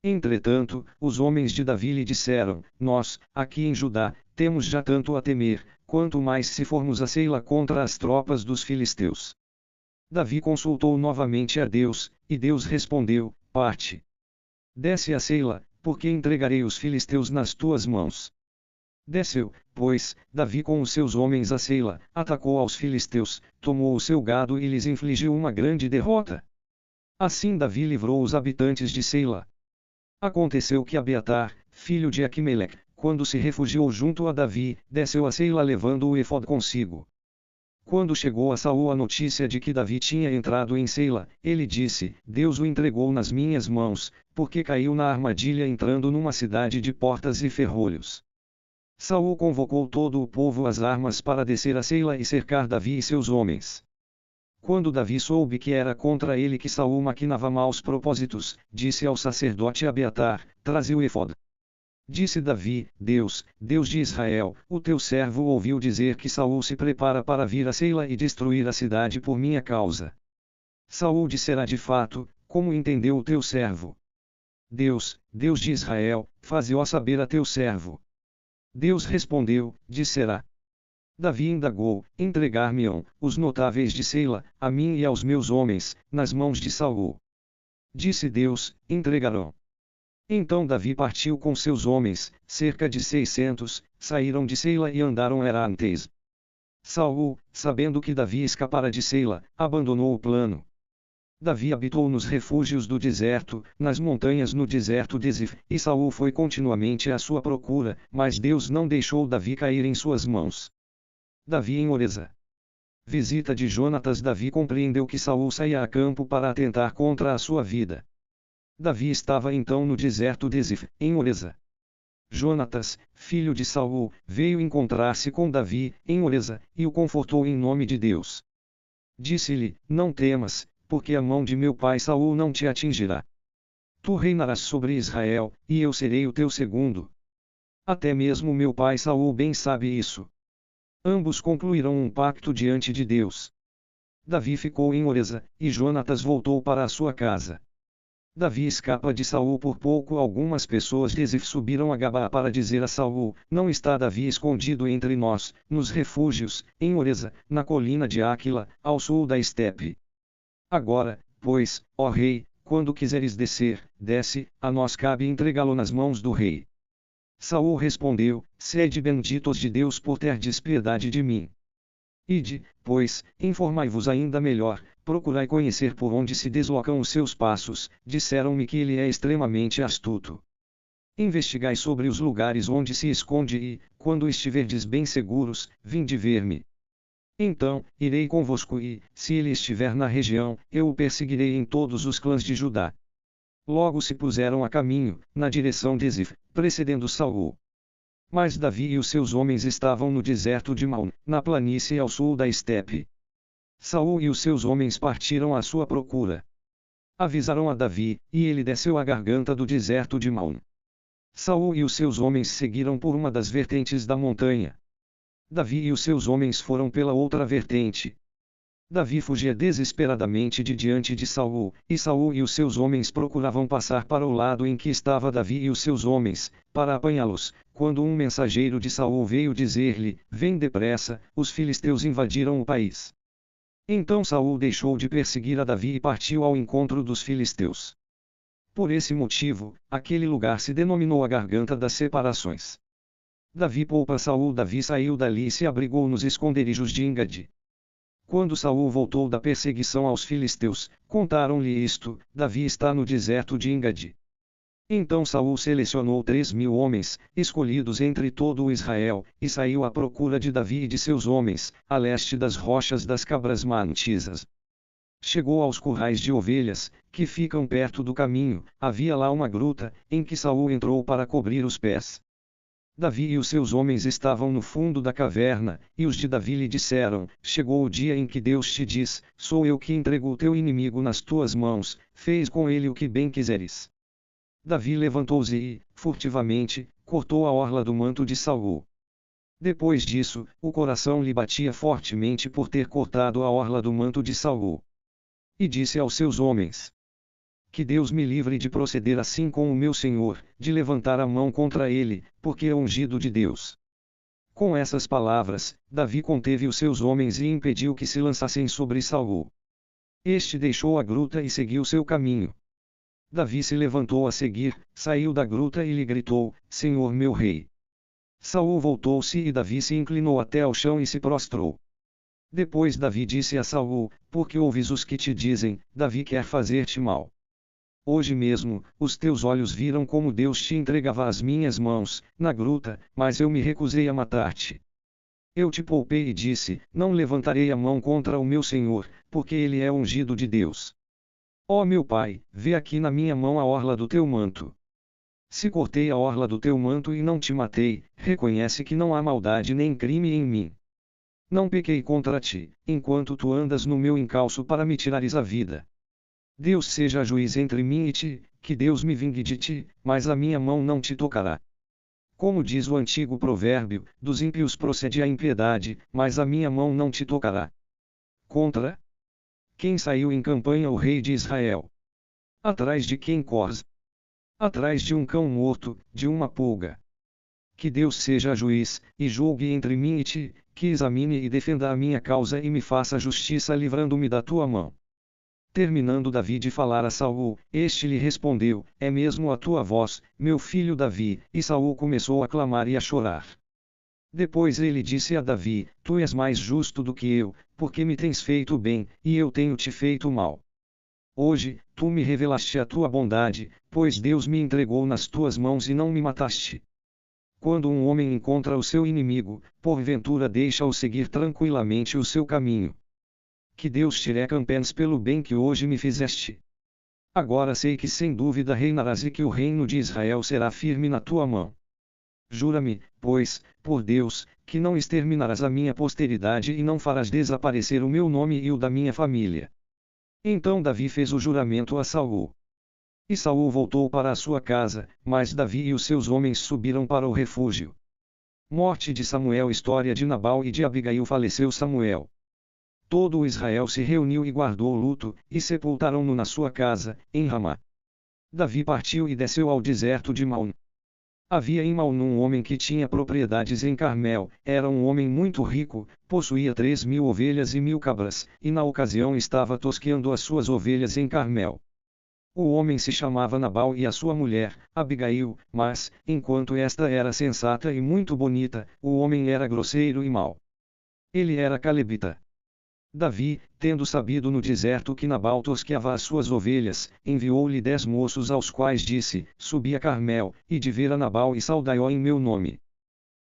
A: Entretanto, os homens de Davi lhe disseram: Nós, aqui em Judá, temos já tanto a temer, quanto mais se formos a Seila contra as tropas dos filisteus. Davi consultou novamente a Deus, e Deus respondeu: parte. Desce a Seila, porque entregarei os filisteus nas tuas mãos. Desceu, pois, Davi com os seus homens a Seila, atacou aos filisteus, tomou o seu gado e lhes infligiu uma grande derrota. Assim Davi livrou os habitantes de Seila. Aconteceu que Abiatar, filho de Aquimeleque, quando se refugiou junto a Davi, desceu a Seila levando o efode consigo. Quando chegou a Saul a notícia de que Davi tinha entrado em Seila, ele disse: Deus o entregou nas minhas mãos, porque caiu na armadilha entrando numa cidade de portas e ferrolhos. Saul convocou todo o povo às armas para descer a Seila e cercar Davi e seus homens. Quando Davi soube que era contra ele que Saul maquinava maus propósitos, disse ao sacerdote Abiatar: traze o efode. Disse Davi: Deus de Israel, o teu servo ouviu dizer que Saul se prepara para vir a Seila e destruir a cidade por minha causa. Saul disserá de fato, como entendeu o teu servo. Deus de Israel, faze-o saber a teu servo. Deus respondeu, disserá. Davi indagou: entregar-me-ão os notáveis de Seila, a mim e aos meus homens, nas mãos de Saul? Disse Deus: entregarão. Então Davi partiu com seus homens, cerca de 600, saíram de Seila e andaram errantes. Saul, sabendo que Davi escapara de Seila, abandonou o plano. Davi habitou nos refúgios do deserto, nas montanhas no deserto de Zif, e Saul foi continuamente à sua procura, mas Deus não deixou Davi cair em suas mãos. Davi em Oreza. Visita de Jonatas. Davi compreendeu que Saul saía a campo para atentar contra a sua vida. Davi estava então no deserto de Zif, em Oreza. Jonatas, filho de Saul, veio encontrar-se com Davi, em Oreza, e o confortou em nome de Deus. Disse-lhe: não temas, porque a mão de meu pai Saul não te atingirá. Tu reinarás sobre Israel, e eu serei o teu segundo. Até mesmo meu pai Saul bem sabe isso. Ambos concluíram um pacto diante de Deus. Davi ficou em Oreza, e Jonatas voltou para a sua casa. Davi escapa de Saul por pouco. Algumas pessoas de Zif subiram a Gabá para dizer a Saul: não está Davi escondido entre nós, nos refúgios, em Oreza, na colina de Áquila, ao sul da estepe. Agora, pois, ó rei, quando quiseres descer, desce, a nós cabe entregá-lo nas mãos do rei. Saul respondeu: sede benditos de Deus por terdes piedade de mim. Ide, pois, informai-vos ainda melhor, procurai conhecer por onde se deslocam os seus passos. Disseram-me que ele é extremamente astuto. Investigai sobre os lugares onde se esconde e, quando estiverdes bem seguros, vinde ver-me. Então, irei convosco e, se ele estiver na região, eu o perseguirei em todos os clãs de Judá. Logo se puseram a caminho, na direção de Zif, precedendo Saul. Mas Davi e os seus homens estavam no deserto de Maon, na planície ao sul da estepe. Saul e os seus homens partiram à sua procura. Avisaram a Davi, e ele desceu à garganta do deserto de Maon. Saul e os seus homens seguiram por uma das vertentes da montanha. Davi e os seus homens foram pela outra vertente. Davi fugia desesperadamente de diante de Saul, e Saul e os seus homens procuravam passar para o lado em que estava Davi e os seus homens, para apanhá-los, quando um mensageiro de Saul veio dizer-lhe: vem depressa, os filisteus invadiram o país. Então Saul deixou de perseguir a Davi e partiu ao encontro dos filisteus. Por esse motivo, aquele lugar se denominou a Garganta das Separações. Davi poupa Saul. Davi saiu dali e se abrigou nos esconderijos de Engadi. Quando Saul voltou da perseguição aos filisteus, contaram-lhe isto: Davi está no deserto de Engadi. Então Saul selecionou 3.000 homens, escolhidos entre todo o Israel, e saiu à procura de Davi e de seus homens, a leste das rochas das Cabras Mantisas. Chegou aos currais de ovelhas, que ficam perto do caminho. Havia lá uma gruta, em que Saul entrou para cobrir os pés. Davi e os seus homens estavam no fundo da caverna, e os de Davi lhe disseram: chegou o dia em que Deus te diz: sou eu que entrego o teu inimigo nas tuas mãos, fez com ele o que bem quiseres. Davi levantou-se e, furtivamente, cortou a orla do manto de Saul. Depois disso, o coração lhe batia fortemente por ter cortado a orla do manto de Saul. E disse aos seus homens: que Deus me livre de proceder assim com o meu senhor, de levantar a mão contra ele, porque é ungido de Deus. Com essas palavras, Davi conteve os seus homens e impediu que se lançassem sobre Saul. Este deixou a gruta e seguiu seu caminho. Davi se levantou a seguir, saiu da gruta e lhe gritou: Senhor meu rei. Saul voltou-se e Davi se inclinou até ao chão e se prostrou. Depois Davi disse a Saul: Por que ouves os que te dizem, Davi quer fazer-te mal? Hoje mesmo, os teus olhos viram como Deus te entregava às minhas mãos, na gruta, mas eu me recusei a matar-te. Eu te poupei e disse: Não levantarei a mão contra o meu senhor, porque ele é ungido de Deus. Ó meu pai, vê aqui na minha mão a orla do teu manto. Se cortei a orla do teu manto e não te matei, reconhece que não há maldade nem crime em mim. Não pequei contra ti, enquanto tu andas no meu encalço para me tirares a vida. Deus seja juiz entre mim e ti, que Deus me vingue de ti, mas a minha mão não te tocará. Como diz o antigo provérbio, dos ímpios procede a impiedade, mas a minha mão não te tocará. Contra quem saiu em campanha o rei de Israel? Atrás de quem corres? Atrás de um cão morto, de uma pulga. Que Deus seja juiz, e julgue entre mim e ti, que examine e defenda a minha causa e me faça justiça livrando-me da tua mão. Terminando Davi de falar a Saul, este lhe respondeu: É mesmo a tua voz, meu filho Davi, e Saul começou a clamar e a chorar. Depois ele disse a Davi: Tu és mais justo do que eu, porque me tens feito bem, e eu tenho te feito mal. Hoje, tu me revelaste a tua bondade, pois Deus me entregou nas tuas mãos e não me mataste. Quando um homem encontra o seu inimigo, porventura deixa-o seguir tranquilamente o seu caminho. Que Deus te recompense pelo bem que hoje me fizeste. Agora sei que sem dúvida reinarás e que o reino de Israel será firme na tua mão. Jura-me, pois, por Deus, que não exterminarás a minha posteridade e não farás desaparecer o meu nome e o da minha família. Então Davi fez o juramento a Saul. E Saul voltou para a sua casa, mas Davi e os seus homens subiram para o refúgio. Morte de Samuel. História de Nabal e de Abigail. Faleceu Samuel. Todo o Israel se reuniu e guardou luto, e sepultaram-no na sua casa, em Ramá. Davi partiu e desceu ao deserto de Maon. Havia em Maon um homem que tinha propriedades em Carmel, era um homem muito rico, possuía 3.000 ovelhas e 1.000 cabras, e na ocasião estava tosqueando as suas ovelhas em Carmel. O homem se chamava Nabal e a sua mulher, Abigail, mas, enquanto esta era sensata e muito bonita, o homem era grosseiro e mau. Ele era calebita. Davi, tendo sabido no deserto que Nabal tosqueava as suas ovelhas, enviou-lhe 10 moços aos quais disse: Subi a Carmel, e de ver a Nabal e saudai-o em meu nome.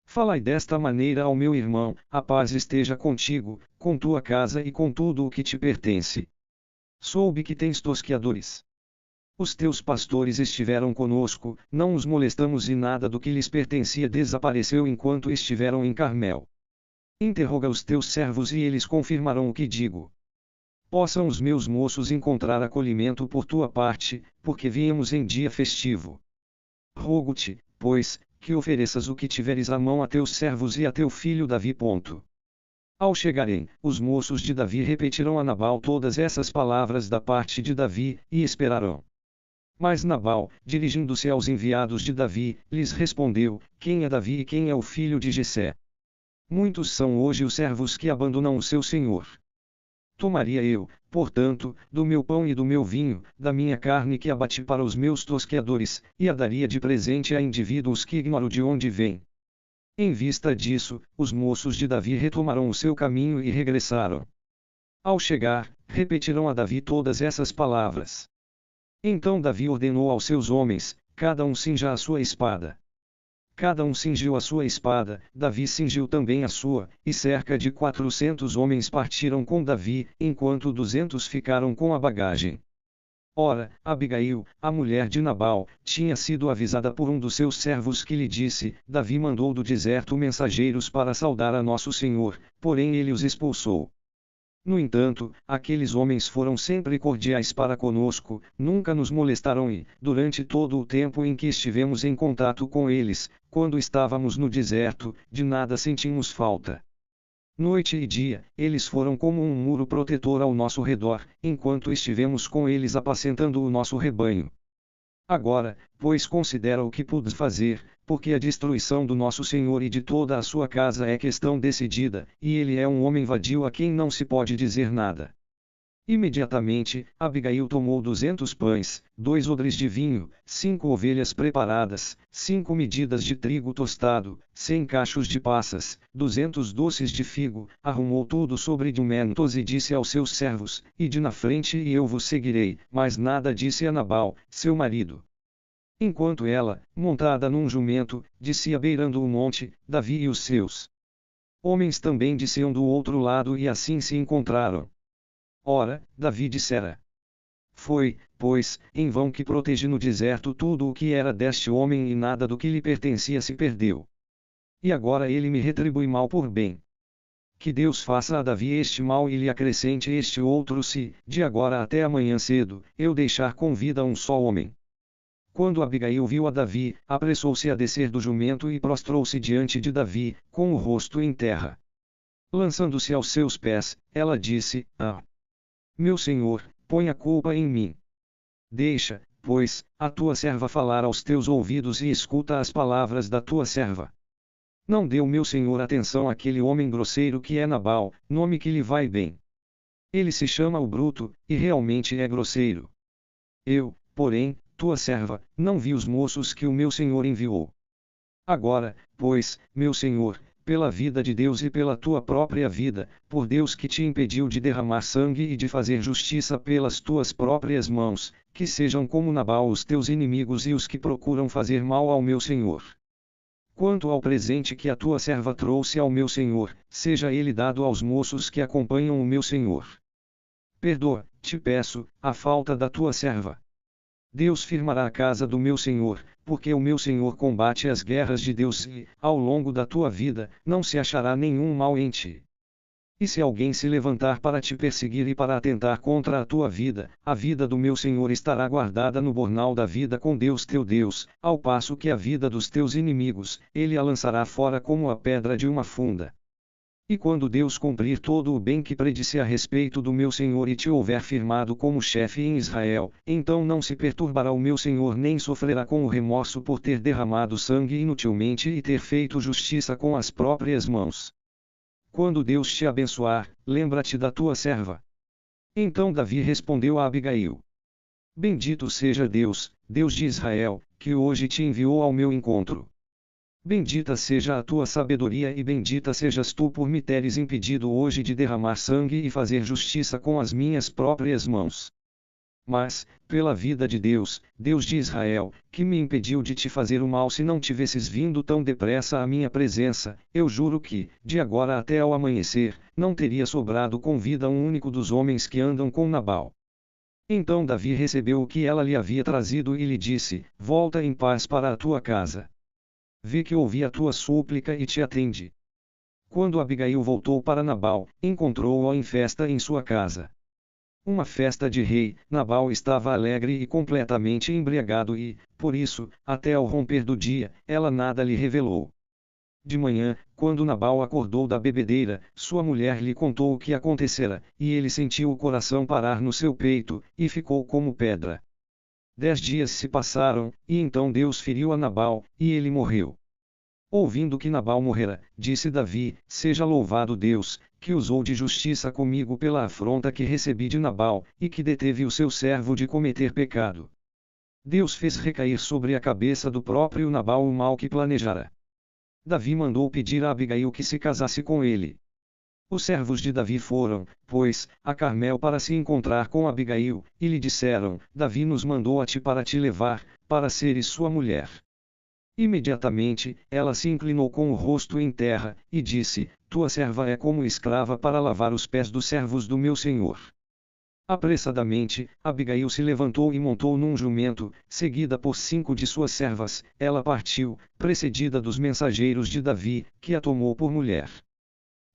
A: Falai desta maneira ao meu irmão: a paz esteja contigo, com tua casa e com tudo o que te pertence. Soube que tens tosqueadores. Os teus pastores estiveram conosco, não os molestamos e nada do que lhes pertencia desapareceu enquanto estiveram em Carmel. Interroga os teus servos e eles confirmarão o que digo. Possam os meus moços encontrar acolhimento por tua parte, porque viemos em dia festivo. Rogo-te, pois, que ofereças o que tiveres à mão a teus servos e a teu filho Davi. Ao chegarem, os moços de Davi repetirão a Nabal todas essas palavras da parte de Davi, e esperarão. Mas Nabal, dirigindo-se aos enviados de Davi, lhes respondeu: Quem é Davi e quem é o filho de Jessé? Muitos são hoje os servos que abandonam o seu senhor. Tomaria eu, portanto, do meu pão e do meu vinho, da minha carne que abati para os meus tosqueadores, e a daria de presente a indivíduos que ignoro de onde vêm. Em vista disso, os moços de Davi retomaram o seu caminho e regressaram. Ao chegar, repetirão a Davi todas essas palavras. Então Davi ordenou aos seus homens: cada um cinja a sua espada. Cada um cingiu a sua espada, Davi cingiu também a sua, e cerca de 400 homens partiram com Davi, enquanto 200 ficaram com a bagagem. Ora, Abigail, a mulher de Nabal, tinha sido avisada por um dos seus servos que lhe disse: Davi mandou do deserto mensageiros para saudar a nosso senhor, porém ele os expulsou. No entanto, aqueles homens foram sempre cordiais para conosco, nunca nos molestaram e, durante todo o tempo em que estivemos em contato com eles, quando estávamos no deserto, de nada sentimos falta. Noite e dia, eles foram como um muro protetor ao nosso redor, enquanto estivemos com eles apacentando o nosso rebanho. Agora, pois considera o que pudes fazer, porque a destruição do nosso Senhor e de toda a sua casa é questão decidida, e ele é um homem vadio a quem não se pode dizer nada. Imediatamente, Abigail tomou 200 pães, 2 odres de vinho, 5 ovelhas preparadas, 5 medidas de trigo tostado, 100 cachos de passas, 200 doces de figo, arrumou tudo sobre jumentos e disse aos seus servos, ide na frente e eu vos seguirei, mas nada disse a Nabal, seu marido. Enquanto ela, montada num jumento, descia beirando o monte, Davi e os seus homens também desciam do outro lado e assim se encontraram. Ora, Davi dissera: foi, pois, em vão que protegi no deserto tudo o que era deste homem e nada do que lhe pertencia se perdeu. E agora ele me retribui mal por bem. Que Deus faça a Davi este mal e lhe acrescente este outro se, de agora até amanhã cedo, eu deixar com vida um só homem. Quando Abigail viu a Davi, apressou-se a descer do jumento e prostrou-se diante de Davi, com o rosto em terra. Lançando-se aos seus pés, ela disse: Ah! Meu senhor, põe a culpa em mim. Deixa, pois, a tua serva falar aos teus ouvidos e escuta as palavras da tua serva. Não deu meu senhor atenção àquele homem grosseiro que é Nabal, nome que lhe vai bem. Ele se chama o Bruto, e realmente é grosseiro. Eu, porém, tua serva, não vi os moços que o meu senhor enviou. Agora, pois, meu senhor, pela vida de Deus e pela tua própria vida, por Deus que te impediu de derramar sangue e de fazer justiça pelas tuas próprias mãos, que sejam como Nabal os teus inimigos e os que procuram fazer mal ao meu senhor. Quanto ao presente que a tua serva trouxe ao meu senhor, seja ele dado aos moços que acompanham o meu senhor. Perdoa, te peço, a falta da tua serva. Deus firmará a casa do meu senhor, porque o meu senhor combate as guerras de Deus e, ao longo da tua vida, não se achará nenhum mal em ti. E se alguém se levantar para te perseguir e para atentar contra a vida do meu senhor estará guardada no bornal da vida com Deus teu Deus, ao passo que a vida dos teus inimigos, ele a lançará fora como a pedra de uma funda. E quando Deus cumprir todo o bem que predisse a respeito do meu senhor e te houver firmado como chefe em Israel, então não se perturbará o meu senhor nem sofrerá com o remorso por ter derramado sangue inutilmente e ter feito justiça com as próprias mãos. Quando Deus te abençoar, lembra-te da tua serva. Então Davi respondeu a Abigail: Bendito seja Deus, Deus de Israel, que hoje te enviou ao meu encontro. Bendita seja a tua sabedoria e bendita sejas tu por me teres impedido hoje de derramar sangue e fazer justiça com as minhas próprias mãos. Mas, pela vida de Deus, Deus de Israel, que me impediu de te fazer o mal se não tivesses vindo tão depressa à minha presença, eu juro que, de agora até ao amanhecer, não teria sobrado com vida um único dos homens que andam com Nabal. Então Davi recebeu o que ela lhe havia trazido e lhe disse: Volta em paz para a tua casa. Vê que ouvi a tua súplica e te atende. Quando Abigail voltou para Nabal, encontrou-o em festa em sua casa. Uma festa de rei, Nabal estava alegre e completamente embriagado e, por isso, até ao romper do dia, ela nada lhe revelou. De manhã, quando Nabal acordou da bebedeira, sua mulher lhe contou o que acontecera, e ele sentiu o coração parar no seu peito, e ficou como pedra. 10 dias se passaram, e então Deus feriu a Nabal, e ele morreu. Ouvindo que Nabal morrera, disse Davi: Seja louvado Deus, que usou de justiça comigo pela afronta que recebi de Nabal, e que deteve o seu servo de cometer pecado. Deus fez recair sobre a cabeça do próprio Nabal o mal que planejara. Davi mandou pedir a Abigail que se casasse com ele. Os servos de Davi foram, pois, a Carmel para se encontrar com Abigail, e lhe disseram: Davi nos mandou a ti para te levar, para seres sua mulher. Imediatamente, ela se inclinou com o rosto em terra, e disse: Tua serva é como escrava para lavar os pés dos servos do meu senhor. Apressadamente, Abigail se levantou e montou num jumento, seguida por 5 de suas servas, ela partiu, precedida dos mensageiros de Davi, que a tomou por mulher.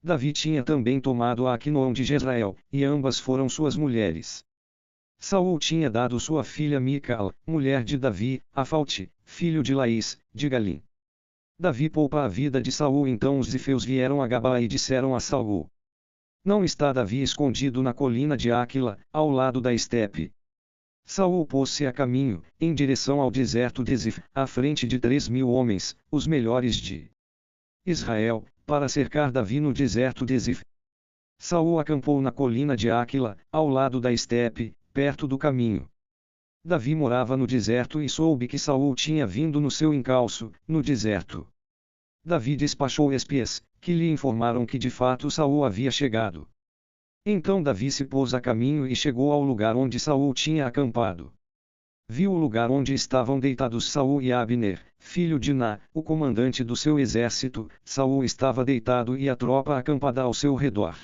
A: Davi tinha também tomado a Aquinoam de Jezreel, e ambas foram suas mulheres. Saul tinha dado sua filha Mical, mulher de Davi, a Falte, filho de Laís, de Galim. Davi poupa a vida de Saul. Então os zifeus vieram a Gabá e disseram a Saul: Não está Davi escondido na colina de Áquila, ao lado da estepe? Saul pôs-se a caminho, em direção ao deserto de Zif, à frente de 3.000 homens, os melhores de Israel, para cercar Davi no deserto de Zif. Saul acampou na colina de Áquila, ao lado da estepe, perto do caminho. Davi morava no deserto e soube que Saul tinha vindo no seu encalço, no deserto. Davi despachou espias, que lhe informaram que de fato Saul havia chegado. Então Davi se pôs a caminho e chegou ao lugar onde Saul tinha acampado. Viu o lugar onde estavam deitados Saul e Abner, filho de Ná, o comandante do seu exército. Saul estava deitado e a tropa acampada ao seu redor.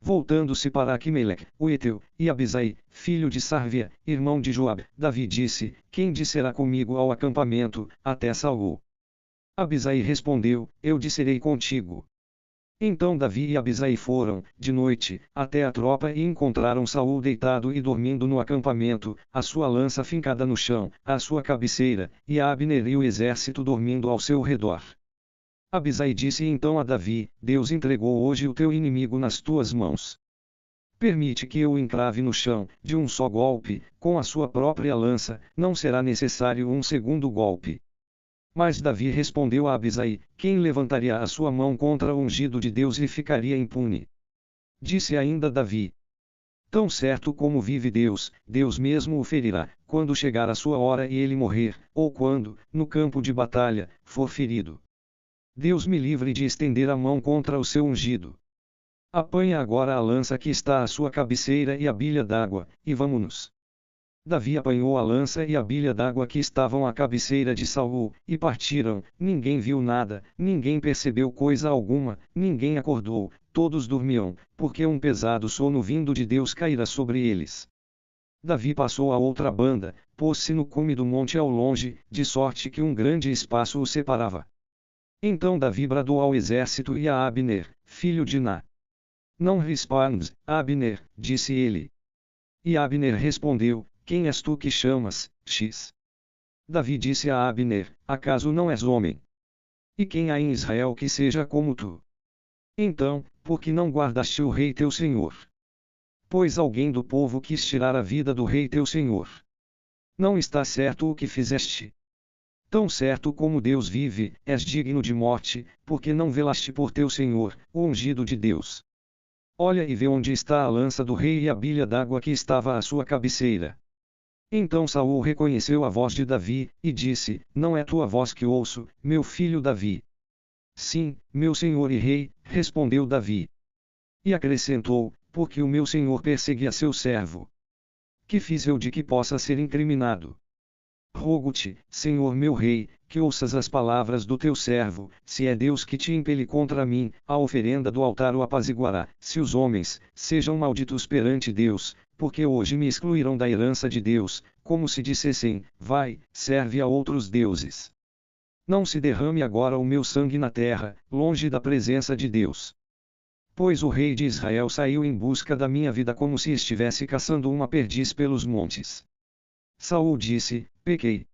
A: Voltando-se para Aquimelec, o heteu, e Abisai, filho de Sarvia, irmão de Joabe, Davi disse: Quem descerá comigo ao acampamento, até Saul? Abisai respondeu: Eu descerei contigo. Então Davi e Abisai foram, de noite, até a tropa e encontraram Saul deitado e dormindo no acampamento, a sua lança fincada no chão, à sua cabeceira, e Abner e o exército dormindo ao seu redor. Abisai disse então a Davi: Deus entregou hoje o teu inimigo nas tuas mãos. Permite que eu o encrave no chão, de um só golpe, com a sua própria lança, não será necessário um segundo golpe. Mas Davi respondeu a Abisai: Quem levantaria a sua mão contra o ungido de Deus e ficaria impune? Disse ainda Davi: Tão certo como vive Deus, Deus mesmo o ferirá, quando chegar a sua hora e ele morrer, ou quando, no campo de batalha, for ferido. Deus me livre de estender a mão contra o seu ungido. Apanha agora a lança que está à sua cabeceira e a bilha d'água, e vamo-nos. Davi apanhou a lança e a bilha d'água que estavam à cabeceira de Saul, e partiram. Ninguém viu nada, ninguém percebeu coisa alguma, ninguém acordou, todos dormiam, porque um pesado sono vindo de Deus caíra sobre eles. Davi passou a outra banda, pôs-se no cume do monte ao longe, de sorte que um grande espaço o separava. Então Davi bradou ao exército e a Abner, filho de Ná. Não respondes, Abner, disse ele. E Abner respondeu: Quem és tu que chamas, X? Davi disse a Abner: Acaso não és homem? E quem há em Israel que seja como tu? Então, por que não guardaste o rei teu senhor? Pois alguém do povo quis tirar a vida do rei teu senhor. Não está certo o que fizeste. Tão certo como Deus vive, és digno de morte, porque não velaste por teu senhor, o ungido de Deus. Olha e vê onde está a lança do rei e a bilha d'água que estava à sua cabeceira. Então Saul reconheceu a voz de Davi, e disse: Não é tua voz que ouço, meu filho Davi. Sim, meu senhor e rei, respondeu Davi. E acrescentou: Porque o meu senhor persegue a seu servo. Que fiz eu de que possa ser incriminado? Rogo-te, Senhor meu rei, que ouças as palavras do teu servo. Se é Deus que te impele contra mim, a oferenda do altar o apaziguará. Se os homens, sejam malditos perante Deus, porque hoje me excluíram da herança de Deus, como se dissessem: Vai, serve a outros deuses. Não se derrame agora o meu sangue na terra, longe da presença de Deus. Pois o rei de Israel saiu em busca da minha vida como se estivesse caçando uma perdiz pelos montes. Saul disse: Pequei.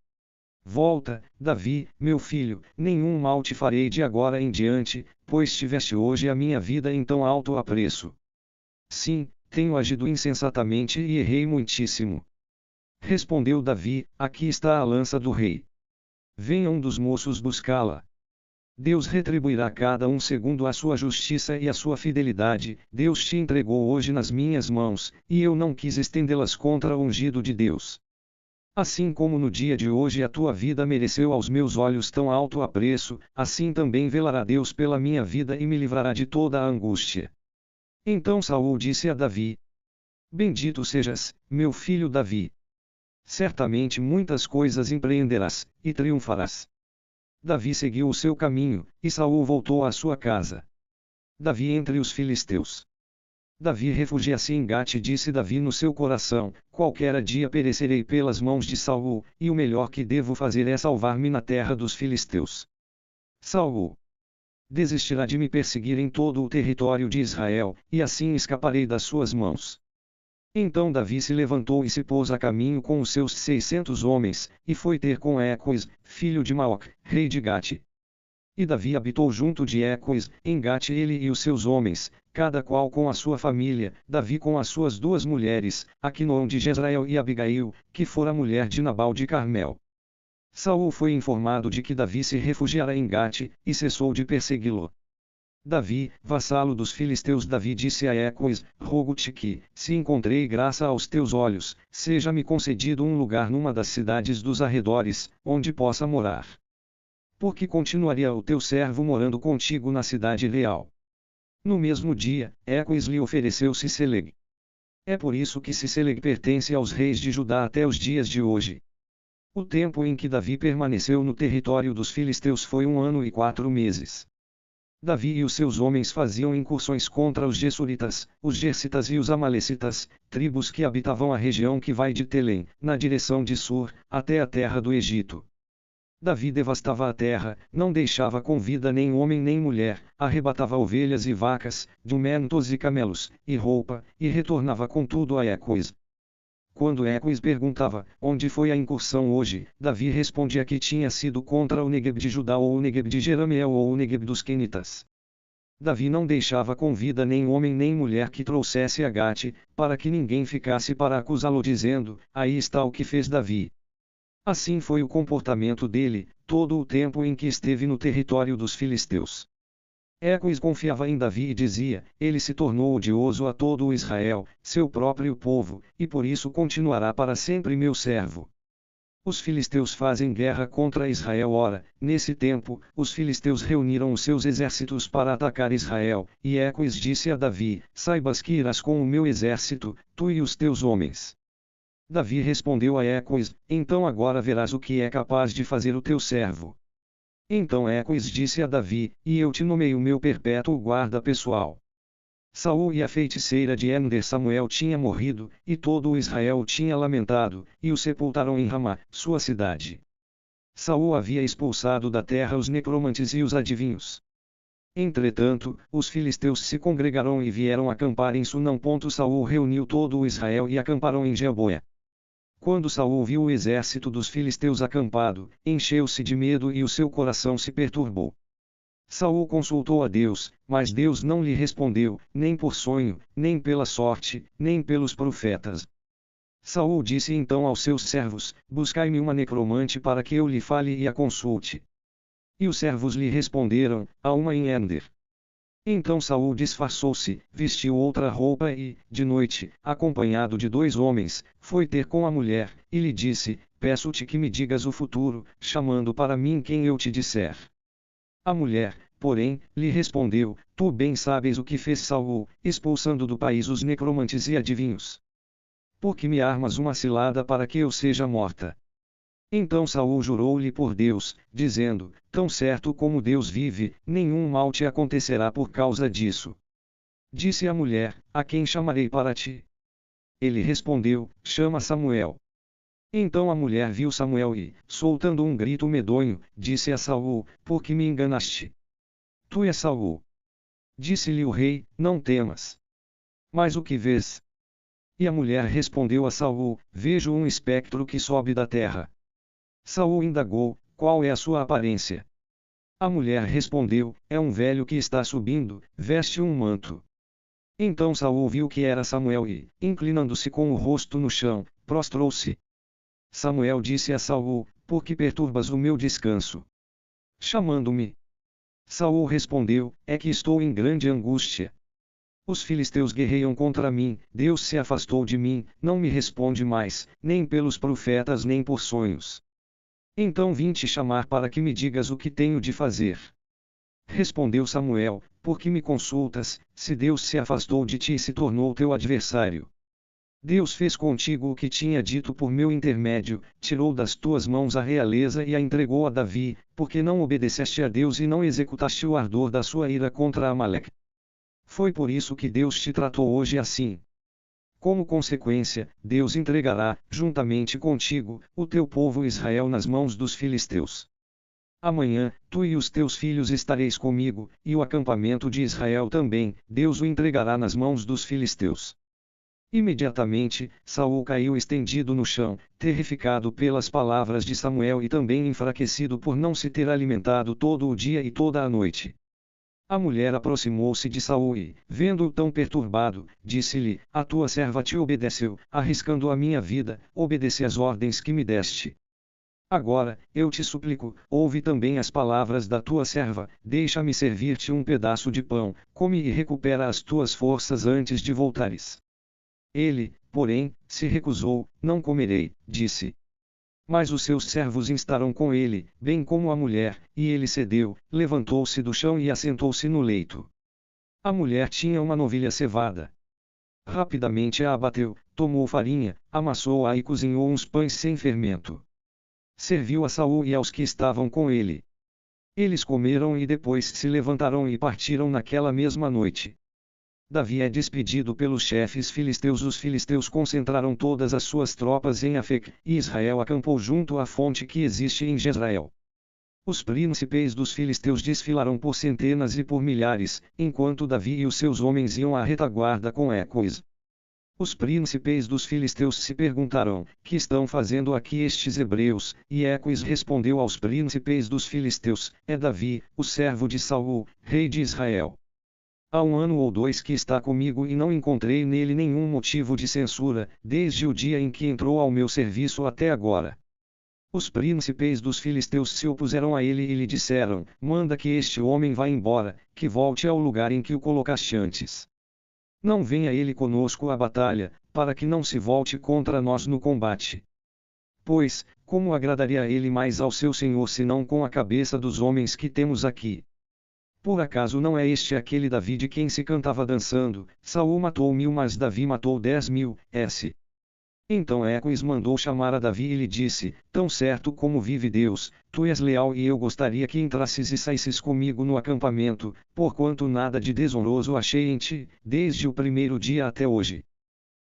A: Volta, Davi, meu filho, nenhum mal te farei de agora em diante, pois tiveste hoje a minha vida em tão alto apreço. Sim, tenho agido insensatamente e errei muitíssimo. Respondeu Davi: Aqui está a lança do rei. Venham dos moços buscá-la. Deus retribuirá cada um segundo a sua justiça e a sua fidelidade. Deus te entregou hoje nas minhas mãos, e eu não quis estendê-las contra o ungido de Deus. Assim como no dia de hoje a tua vida mereceu aos meus olhos tão alto apreço, assim também velará Deus pela minha vida e me livrará de toda a angústia. Então Saul disse a Davi: Bendito sejas, meu filho Davi. Certamente muitas coisas empreenderás, e triunfarás. Davi seguiu o seu caminho, e Saul voltou à sua casa. Davi entre os filisteus. Davi refugia-se em Gate, disse Davi no seu coração: Qualquer dia perecerei pelas mãos de Saul, e o melhor que devo fazer é salvar-me na terra dos filisteus. Saul desistirá de me perseguir em todo o território de Israel, e assim escaparei das suas mãos. Então Davi se levantou e se pôs a caminho com os seus 600 homens, e foi ter com Ecois, filho de Maoc, rei de Gate. E Davi habitou junto de Ecois, em Gate, ele e os seus homens, cada qual com a sua família, Davi com as suas 2 mulheres, Aquinoam de Jezreel e Abigail, que fora mulher de Nabal de Carmel. Saul foi informado de que Davi se refugiara em Gate, e cessou de persegui-lo. Davi, vassalo dos filisteus. Davi disse a Ecois: rogo-te que, se encontrei graça aos teus olhos, seja-me concedido um lugar numa das cidades dos arredores, onde possa morar. Porque continuaria o teu servo morando contigo na cidade real. No mesmo dia, Ecois lhe ofereceu Ciseleg. É por isso que Ciseleg pertence aos reis de Judá até os dias de hoje. O tempo em que Davi permaneceu no território dos filisteus foi 1 ano e 4 meses. Davi e os seus homens faziam incursões contra os Gessuritas, os Gersitas e os Amalecitas, tribos que habitavam a região que vai de Telém, na direção de Sur, até a terra do Egito. Davi devastava a terra, não deixava com vida nem homem nem mulher, arrebatava ovelhas e vacas, jumentos e camelos, e roupa, e retornava com tudo a Ecois. Quando Ecois perguntava, onde foi a incursão hoje, Davi respondia que tinha sido contra o Negueb de Judá ou o Negueb de Jerameel ou o Negueb dos Quenitas. Davi não deixava com vida nem homem nem mulher que trouxesse a Gate, para que ninguém ficasse para acusá-lo dizendo, aí está o que fez Davi. Assim foi o comportamento dele, todo o tempo em que esteve no território dos filisteus. Ecois confiava em Davi e dizia, ele se tornou odioso a todo o Israel, seu próprio povo, e por isso continuará para sempre meu servo. Os filisteus fazem guerra contra Israel. Ora, nesse tempo, os filisteus reuniram os seus exércitos para atacar Israel, e Ecois disse a Davi, saibas que irás com o meu exército, tu e os teus homens. Davi respondeu a Ecois, então agora verás o que é capaz de fazer o teu servo. Então Ecois disse a Davi, e eu te nomeio meu perpétuo guarda pessoal. Saul e a feiticeira de Ender Samuel tinha morrido, e todo o Israel tinha lamentado, e o sepultaram em Ramá, sua cidade. Saul havia expulsado da terra os necromantes e os adivinhos. Entretanto, os filisteus se congregaram e vieram acampar em Sunam. Saul reuniu todo o Israel e acamparam em Gilboa. Quando Saul viu o exército dos filisteus acampado, encheu-se de medo e o seu coração se perturbou. Saul consultou a Deus, mas Deus não lhe respondeu, nem por sonho, nem pela sorte, nem pelos profetas. Saul disse então aos seus servos, buscai-me uma necromante para que eu lhe fale e a consulte. E os servos lhe responderam, há uma em Ender. Então Saul disfarçou-se, vestiu outra roupa e, de noite, acompanhado de 2 homens, foi ter com a mulher, e lhe disse, peço-te que me digas o futuro, chamando para mim quem eu te disser. A mulher, porém, lhe respondeu, tu bem sabes o que fez Saul, expulsando do país os necromantes e adivinhos. Por que me armas uma cilada para que eu seja morta? Então Saul jurou-lhe por Deus, dizendo, tão certo como Deus vive, nenhum mal te acontecerá por causa disso. Disse a mulher, a quem chamarei para ti? Ele respondeu, chama Samuel. Então a mulher viu Samuel e, soltando um grito medonho, disse a Saul, por que me enganaste? Tu és Saul. Disse-lhe o rei, não temas. Mas o que vês? E a mulher respondeu a Saul, vejo um espectro que sobe da terra. Saul indagou, qual é a sua aparência? A mulher respondeu, é um velho que está subindo, veste um manto. Então Saul viu que era Samuel e, inclinando-se com o rosto no chão, prostrou-se. Samuel disse a Saul, por que perturbas o meu descanso? Chamando-me. Saul respondeu, é que estou em grande angústia. Os filisteus guerreiam contra mim, Deus se afastou de mim, não me responde mais, nem pelos profetas nem por sonhos. Então vim te chamar para que me digas o que tenho de fazer. Respondeu Samuel, por que me consultas, se Deus se afastou de ti e se tornou teu adversário? Deus fez contigo o que tinha dito por meu intermédio, tirou das tuas mãos a realeza e a entregou a Davi, porque não obedeceste a Deus e não executaste o ardor da sua ira contra Amaleque. Foi por isso que Deus te tratou hoje assim. Como consequência, Deus entregará, juntamente contigo, o teu povo Israel nas mãos dos filisteus. Amanhã, tu e os teus filhos estareis comigo, e o acampamento de Israel também, Deus o entregará nas mãos dos filisteus. Imediatamente, Saul caiu estendido no chão, terrificado pelas palavras de Samuel e também enfraquecido por não se ter alimentado todo o dia e toda a noite. A mulher aproximou-se de Saul e, vendo-o tão perturbado, disse-lhe, a tua serva te obedeceu, arriscando a minha vida, obedece às ordens que me deste. Agora, eu te suplico, ouve também as palavras da tua serva, deixa-me servir-te um pedaço de pão, come e recupera as tuas forças antes de voltares. Ele, porém, se recusou, não comerei, disse. Mas os seus servos instaram com ele, bem como a mulher, e ele cedeu, levantou-se do chão e assentou-se no leito. A mulher tinha uma novilha cevada. Rapidamente a abateu, tomou farinha, amassou-a e cozinhou uns pães sem fermento. Serviu a Saul e aos que estavam com ele. Eles comeram e depois se levantaram e partiram naquela mesma noite. Davi é despedido pelos chefes filisteus. Os filisteus concentraram todas as suas tropas em Afec, e Israel acampou junto à fonte que existe em Jezreel. Os príncipes dos filisteus desfilaram por centenas e por milhares, enquanto Davi e os seus homens iam à retaguarda com ecos. Os príncipes dos filisteus se perguntaram: que estão fazendo aqui estes hebreus? E Ecos respondeu aos príncipes dos filisteus: é Davi, o servo de Saul, rei de Israel. Há 1 ou 2 que está comigo e não encontrei nele nenhum motivo de censura, desde o dia em que entrou ao meu serviço até agora. Os príncipes dos filisteus se opuseram a ele e lhe disseram: manda que este homem vá embora, que volte ao lugar em que o colocaste antes. Não venha ele conosco à batalha, para que não se volte contra nós no combate. Pois, como agradaria a ele mais ao seu senhor senão com a cabeça dos homens que temos aqui? Por acaso não é este aquele Davi de quem se cantava dançando: Saul matou 1000, mas Davi matou 10.000, S. Então Ecos mandou chamar a Davi e lhe disse: tão certo como vive Deus, tu és leal e eu gostaria que entrasses e saísses comigo no acampamento, porquanto nada de desonroso achei em ti, desde o primeiro dia até hoje.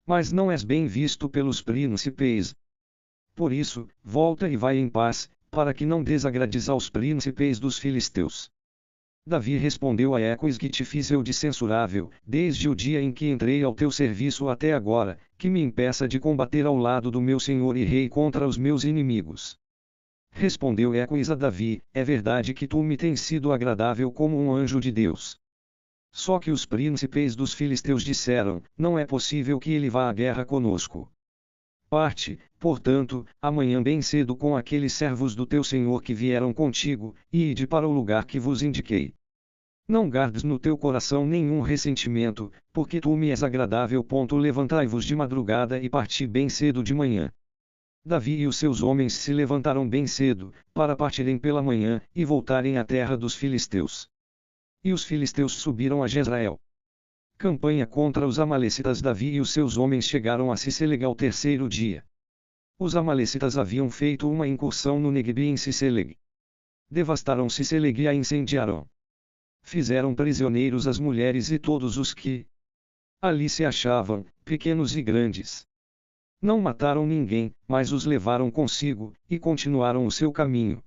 A: Mas não és bem visto pelos príncipes. Por isso, volta e vai em paz, para que não desagrades aos príncipes dos filisteus. Davi respondeu a Ecos: que te fiz eu de censurável, desde o dia em que entrei ao teu serviço até agora, que me impeça de combater ao lado do meu senhor e rei contra os meus inimigos? Respondeu Ecos a Davi: é verdade que tu me tens sido agradável como um anjo de Deus. Só que os príncipes dos filisteus disseram: não é possível que ele vá à guerra conosco. Parte, portanto, amanhã bem cedo com aqueles servos do teu senhor que vieram contigo, e ide para o lugar que vos indiquei. Não guardes no teu coração nenhum ressentimento, porque tu me és agradável. Levantai-vos de madrugada e parti bem cedo de manhã. Davi e os seus homens se levantaram bem cedo, para partirem pela manhã, e voltarem à terra dos filisteus. E os filisteus subiram a Jezreel. Campanha contra os amalecitas. Davi e os seus homens chegaram a Ciceleg ao terceiro dia. Os amalecitas haviam feito uma incursão no Negueb e em Ciceleg. Devastaram Ciceleg e a incendiaram. Fizeram prisioneiros as mulheres e todos os que ali se achavam, pequenos e grandes. Não mataram ninguém, mas os levaram consigo, e continuaram o seu caminho.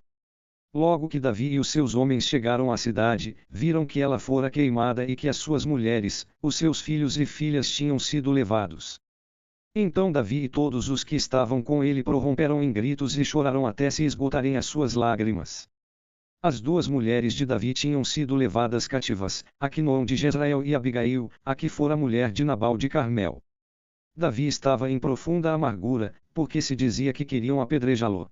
A: Logo que Davi e os seus homens chegaram à cidade, viram que ela fora queimada e que as suas mulheres, os seus filhos e filhas tinham sido levados. Então Davi e todos os que estavam com ele prorromperam em gritos e choraram até se esgotarem as suas lágrimas. As 2 mulheres de Davi tinham sido levadas cativas, Aquinoam de Jezreel e Abigail, a que fora mulher de Nabal de Carmel. Davi estava em profunda amargura, porque se dizia que queriam apedrejá-lo.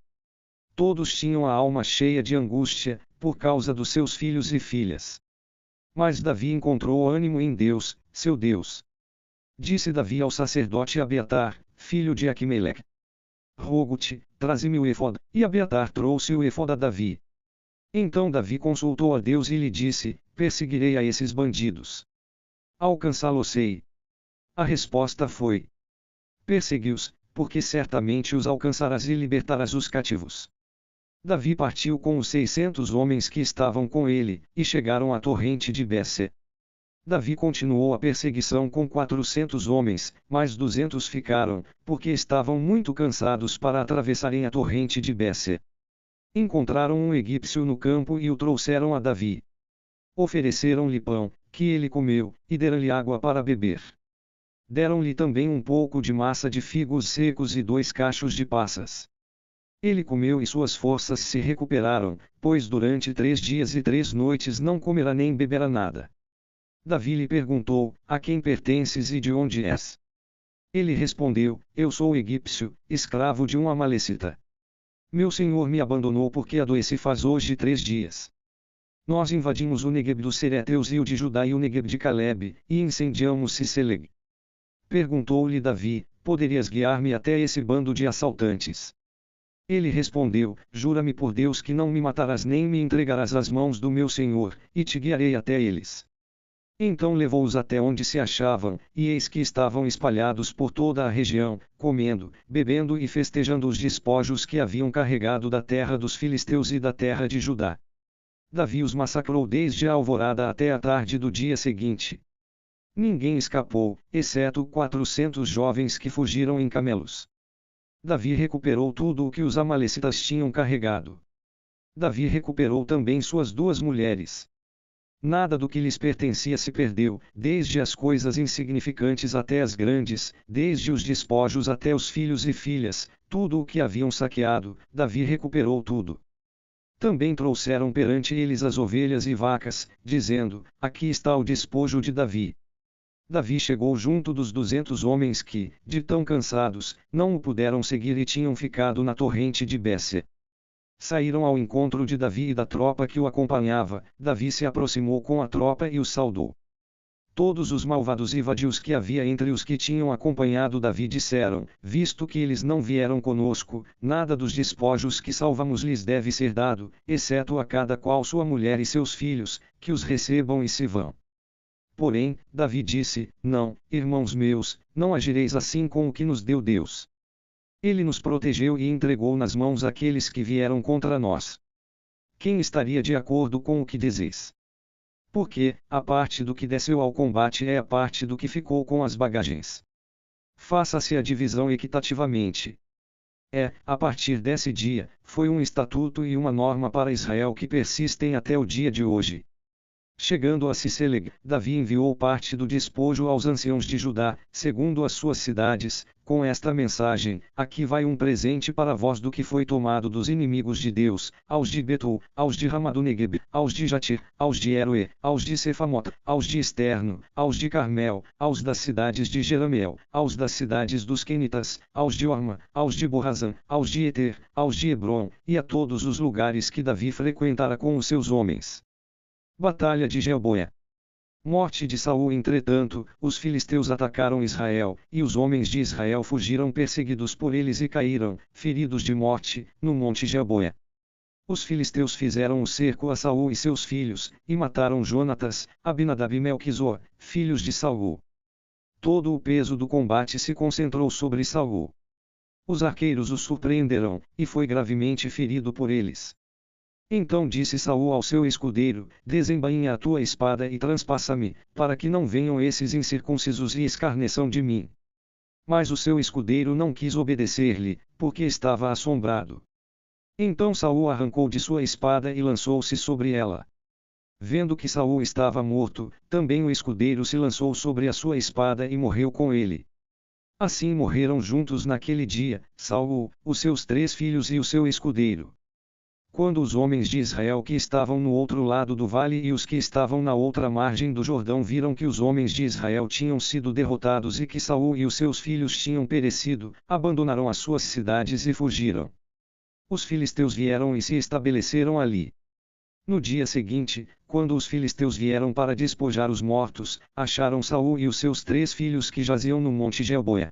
A: Todos tinham a alma cheia de angústia, por causa dos seus filhos e filhas. Mas Davi encontrou ânimo em Deus, seu Deus. Disse Davi ao sacerdote Abiatar, filho de Aquimeleque: rogo-te, traze-me o éfode. E Abiatar trouxe o éfode a Davi. Então Davi consultou a Deus e lhe disse: perseguirei a esses bandidos. Alcançá-los-ei. A resposta foi: persegui-os, porque certamente os alcançarás e libertarás os cativos. Davi partiu com os 600 homens que estavam com ele, e chegaram à torrente de Besse. Davi continuou a perseguição com 400 homens, mas 200 ficaram, porque estavam muito cansados para atravessarem a torrente de Besse. Encontraram um egípcio no campo e o trouxeram a Davi. Ofereceram-lhe pão, que ele comeu, e deram-lhe água para beber. Deram-lhe também um pouco de massa de figos secos e 2 cachos de passas. Ele comeu e suas forças se recuperaram, pois durante 3 dias e 3 noites não comerá nem beberá nada. Davi lhe perguntou: a quem pertences e de onde és? Ele respondeu: eu sou egípcio, escravo de um amalecita. Meu senhor me abandonou porque adoeci faz hoje 3 dias. Nós invadimos o Negueb dos Cereteus e o de Judá e o Negueb de Caleb, e incendiamos Ciceleg. Perguntou-lhe Davi: poderias guiar-me até esse bando de assaltantes? Ele respondeu: jura-me por Deus que não me matarás nem me entregarás às mãos do meu senhor, e te guiarei até eles. Então levou-os até onde se achavam, e eis que estavam espalhados por toda a região, comendo, bebendo e festejando os despojos que haviam carregado da terra dos filisteus e da terra de Judá. Davi os massacrou desde a alvorada até a tarde do dia seguinte. Ninguém escapou, exceto 400 jovens que fugiram em camelos. Davi recuperou tudo o que os amalecitas tinham carregado. Davi recuperou também suas 2 mulheres. Nada do que lhes pertencia se perdeu, desde as coisas insignificantes até as grandes, desde os despojos até os filhos e filhas, tudo o que haviam saqueado, Davi recuperou tudo. Também trouxeram perante eles as ovelhas e vacas, dizendo: aqui está o despojo de Davi. Davi chegou junto dos 200 homens que, de tão cansados, não o puderam seguir e tinham ficado na torrente de Besse. Saíram ao encontro de Davi e da tropa que o acompanhava. Davi se aproximou com a tropa e os saudou. Todos os malvados e vadios que havia entre os que tinham acompanhado Davi disseram: visto que eles não vieram conosco, nada dos despojos que salvamos lhes deve ser dado, exceto a cada qual sua mulher e seus filhos, que os recebam e se vão. Porém, Davi disse: não, irmãos meus, não agireis assim com o que nos deu Deus. Ele nos protegeu e entregou nas mãos aqueles que vieram contra nós. Quem estaria de acordo com o que dizeis? Porque, a parte do que desceu ao combate é a parte do que ficou com as bagagens. Faça-se a divisão equitativamente. A partir desse dia, foi um estatuto e uma norma para Israel que persistem até o dia de hoje. Chegando a Ciceleg, Davi enviou parte do despojo aos anciãos de Judá, segundo as suas cidades, com esta mensagem: aqui vai um presente para vós do que foi tomado dos inimigos de Deus, aos de Betul, aos de Ramá do Negueb, aos de Jatir, aos de Eroê, aos de Sefamot, aos de Esterno, aos de Carmel, aos das cidades de Jerameel, aos das cidades dos Quenitas, aos de Orma, aos de Borazã, aos de Eter, aos de Hebron, e a todos os lugares que Davi frequentara com os seus homens. Batalha de Gilboa. Morte de Saul. Entretanto, os filisteus atacaram Israel, e os homens de Israel fugiram perseguidos por eles e caíram, feridos de morte, no monte Gilboa. Os filisteus fizeram um cerco a Saul e seus filhos, e mataram Jonatas, Abinadab e Melquisor, filhos de Saul. Todo o peso do combate se concentrou sobre Saul. Os arqueiros o surpreenderam, e foi gravemente ferido por eles. Então disse Saul ao seu escudeiro: desembainha a tua espada e transpassa-me, para que não venham esses incircuncisos e escarneçam de mim. Mas o seu escudeiro não quis obedecer-lhe, porque estava assombrado. Então Saul arrancou de sua espada e lançou-se sobre ela. Vendo que Saul estava morto, também o escudeiro se lançou sobre a sua espada e morreu com ele. Assim morreram juntos naquele dia, Saul, os seus 3 filhos e o seu escudeiro. Quando os homens de Israel que estavam no outro lado do vale e os que estavam na outra margem do Jordão viram que os homens de Israel tinham sido derrotados e que Saul e os seus filhos tinham perecido, abandonaram as suas cidades e fugiram. Os filisteus vieram e se estabeleceram ali. No dia seguinte, quando os filisteus vieram para despojar os mortos, acharam Saul e os seus 3 filhos que jaziam no monte Gilboa.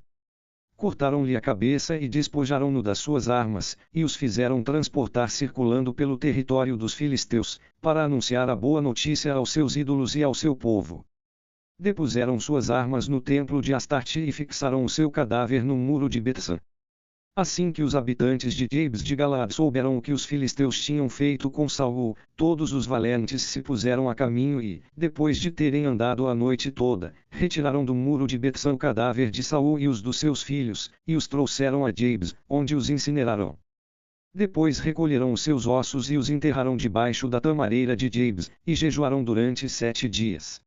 A: Cortaram-lhe a cabeça e despojaram-no das suas armas, e os fizeram transportar circulando pelo território dos filisteus, para anunciar a boa notícia aos seus ídolos e ao seu povo. Depuseram suas armas no templo de Astarte e fixaram o seu cadáver no muro de Betsan. Assim que os habitantes de Jabes de Galaad souberam o que os filisteus tinham feito com Saul, todos os valentes se puseram a caminho e, depois de terem andado a noite toda, retiraram do muro de Betsan o cadáver de Saul e os dos seus filhos, e os trouxeram a Jabes, onde os incineraram. Depois recolheram os seus ossos e os enterraram debaixo da tamareira de Jabes, e jejuaram durante 7 dias.